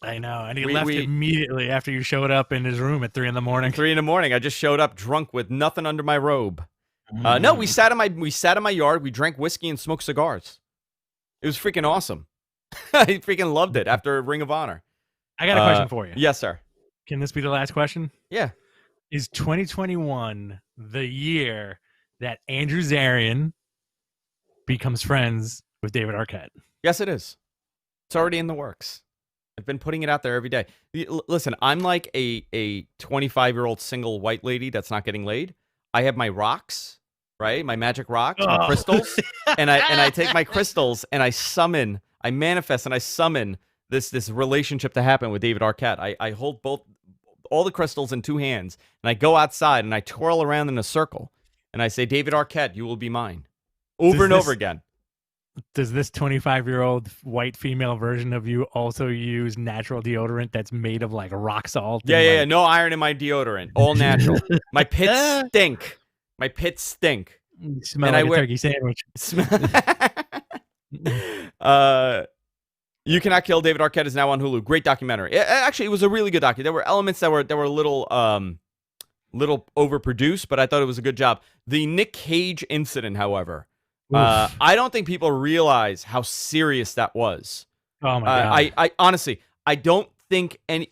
I know, and he we- left we- immediately after you showed up in his room at 3 a.m. 3 a.m. I just showed up drunk with nothing under my robe. No, we sat in my yard. We drank whiskey and smoked cigars. It was freaking awesome. I freaking loved it after Ring of Honor. I got a question for you. Yes, sir. Can this be the last question? Yeah. Is 2021 the year that Andrew Zarian becomes friends with David Arquette? Yes, it is. It's already in the works. I've been putting it out there every day. Listen, I'm like a 25-year-old single white lady that's not getting laid. I have my rocks, right? My magic rocks, my crystals, and I take my crystals and I manifest and I summon this relationship to happen with David Arquette. I hold all the crystals in two hands, and I go outside and I twirl around in a circle, and I say, David Arquette, you will be mine, over again. Does this 25-year-old white female version of you also use natural deodorant that's made of like rock salt? Yeah. No iron in my deodorant. All natural. My pits stink. You smell And like I a wear- turkey sandwich. You Cannot Kill David Arquette is now on Hulu. Great documentary. Actually, it was a really good documentary. There were elements that were a little overproduced, but I thought it was a good job. The Nick Cage incident, however, I don't think people realize how serious that was. Oh my god! I honestly, I don't think any.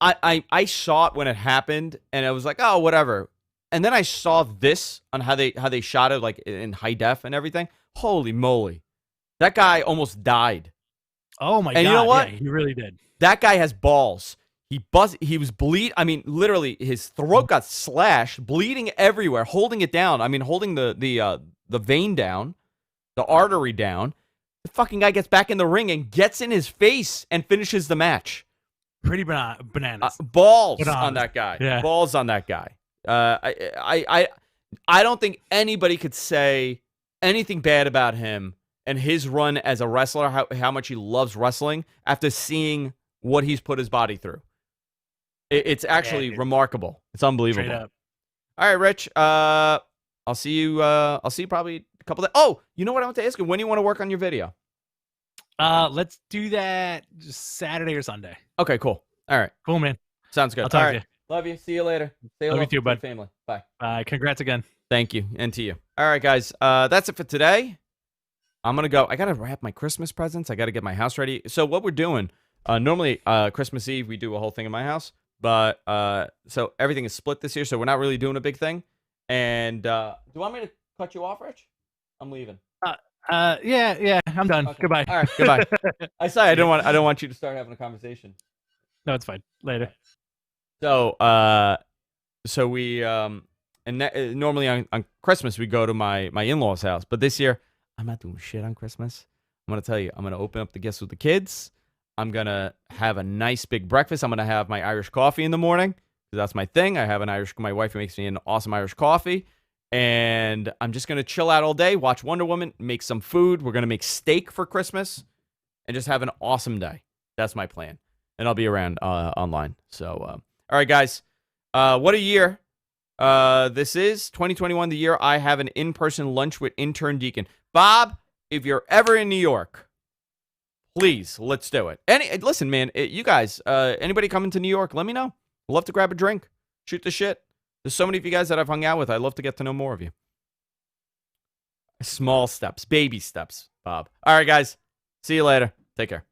I saw it when it happened, and I was like, oh, whatever. And then I saw this on how they shot it, like in high def and everything. Holy moly, that guy almost died. Oh my god! And you know what? Yeah, he really did. That guy has balls. He was bleed. I mean, literally, his throat got slashed, bleeding everywhere, holding it down. I mean, holding the vein down, the artery down. The fucking guy gets back in the ring and gets in his face and finishes the match. Pretty bananas. Balls on that guy. Yeah. Balls on that guy. I don't think anybody could say anything bad about him and his run as a wrestler, how much he loves wrestling after seeing what he's put his body through. It's actually remarkable. It's unbelievable. Straight up. All right, Rich. I'll see you probably a couple days. Oh, you know what I want to ask you? When do you want to work on your video? Let's do that Saturday or Sunday. Okay, cool. All right. Cool, man. Sounds good. I'll talk All to right. you. Love you. See you later. Say Love hello you too, to bud. your family. Bye. Congrats again. Thank you. And to you. All right, guys. That's it for today. I'm going to go. I got to wrap my Christmas presents. I got to get my house ready. So what we're doing, normally Christmas Eve, we do a whole thing in my house. But so everything is split this year, so we're not really doing a big thing. And do you want me to cut you off, Rich? I'm leaving. Yeah, I'm done. Okay. Goodbye. All right, goodbye. I don't want you to start having a conversation. No, it's fine. Later. So we normally on Christmas we go to my in-laws' house, but this year I'm not doing shit on Christmas. I'm gonna tell you, I'm gonna open up the gifts with the kids. I'm gonna have a nice big breakfast. I'm gonna have my Irish coffee in the morning because that's my thing. My wife makes me an awesome Irish coffee, and I'm just gonna chill out all day, watch Wonder Woman, make some food. We're gonna make steak for Christmas, and just have an awesome day. That's my plan, and I'll be around online. So, all right, guys, what a year! This is 2021, the year I have an in-person lunch with intern Deacon Bob. If you're ever in New York, please, let's do it. Listen, man, you guys, anybody coming to New York, let me know. I'd love to grab a drink, shoot the shit. There's so many of you guys that I've hung out with. I'd love to get to know more of you. Small steps, baby steps, Bob. All right, guys. See you later. Take care.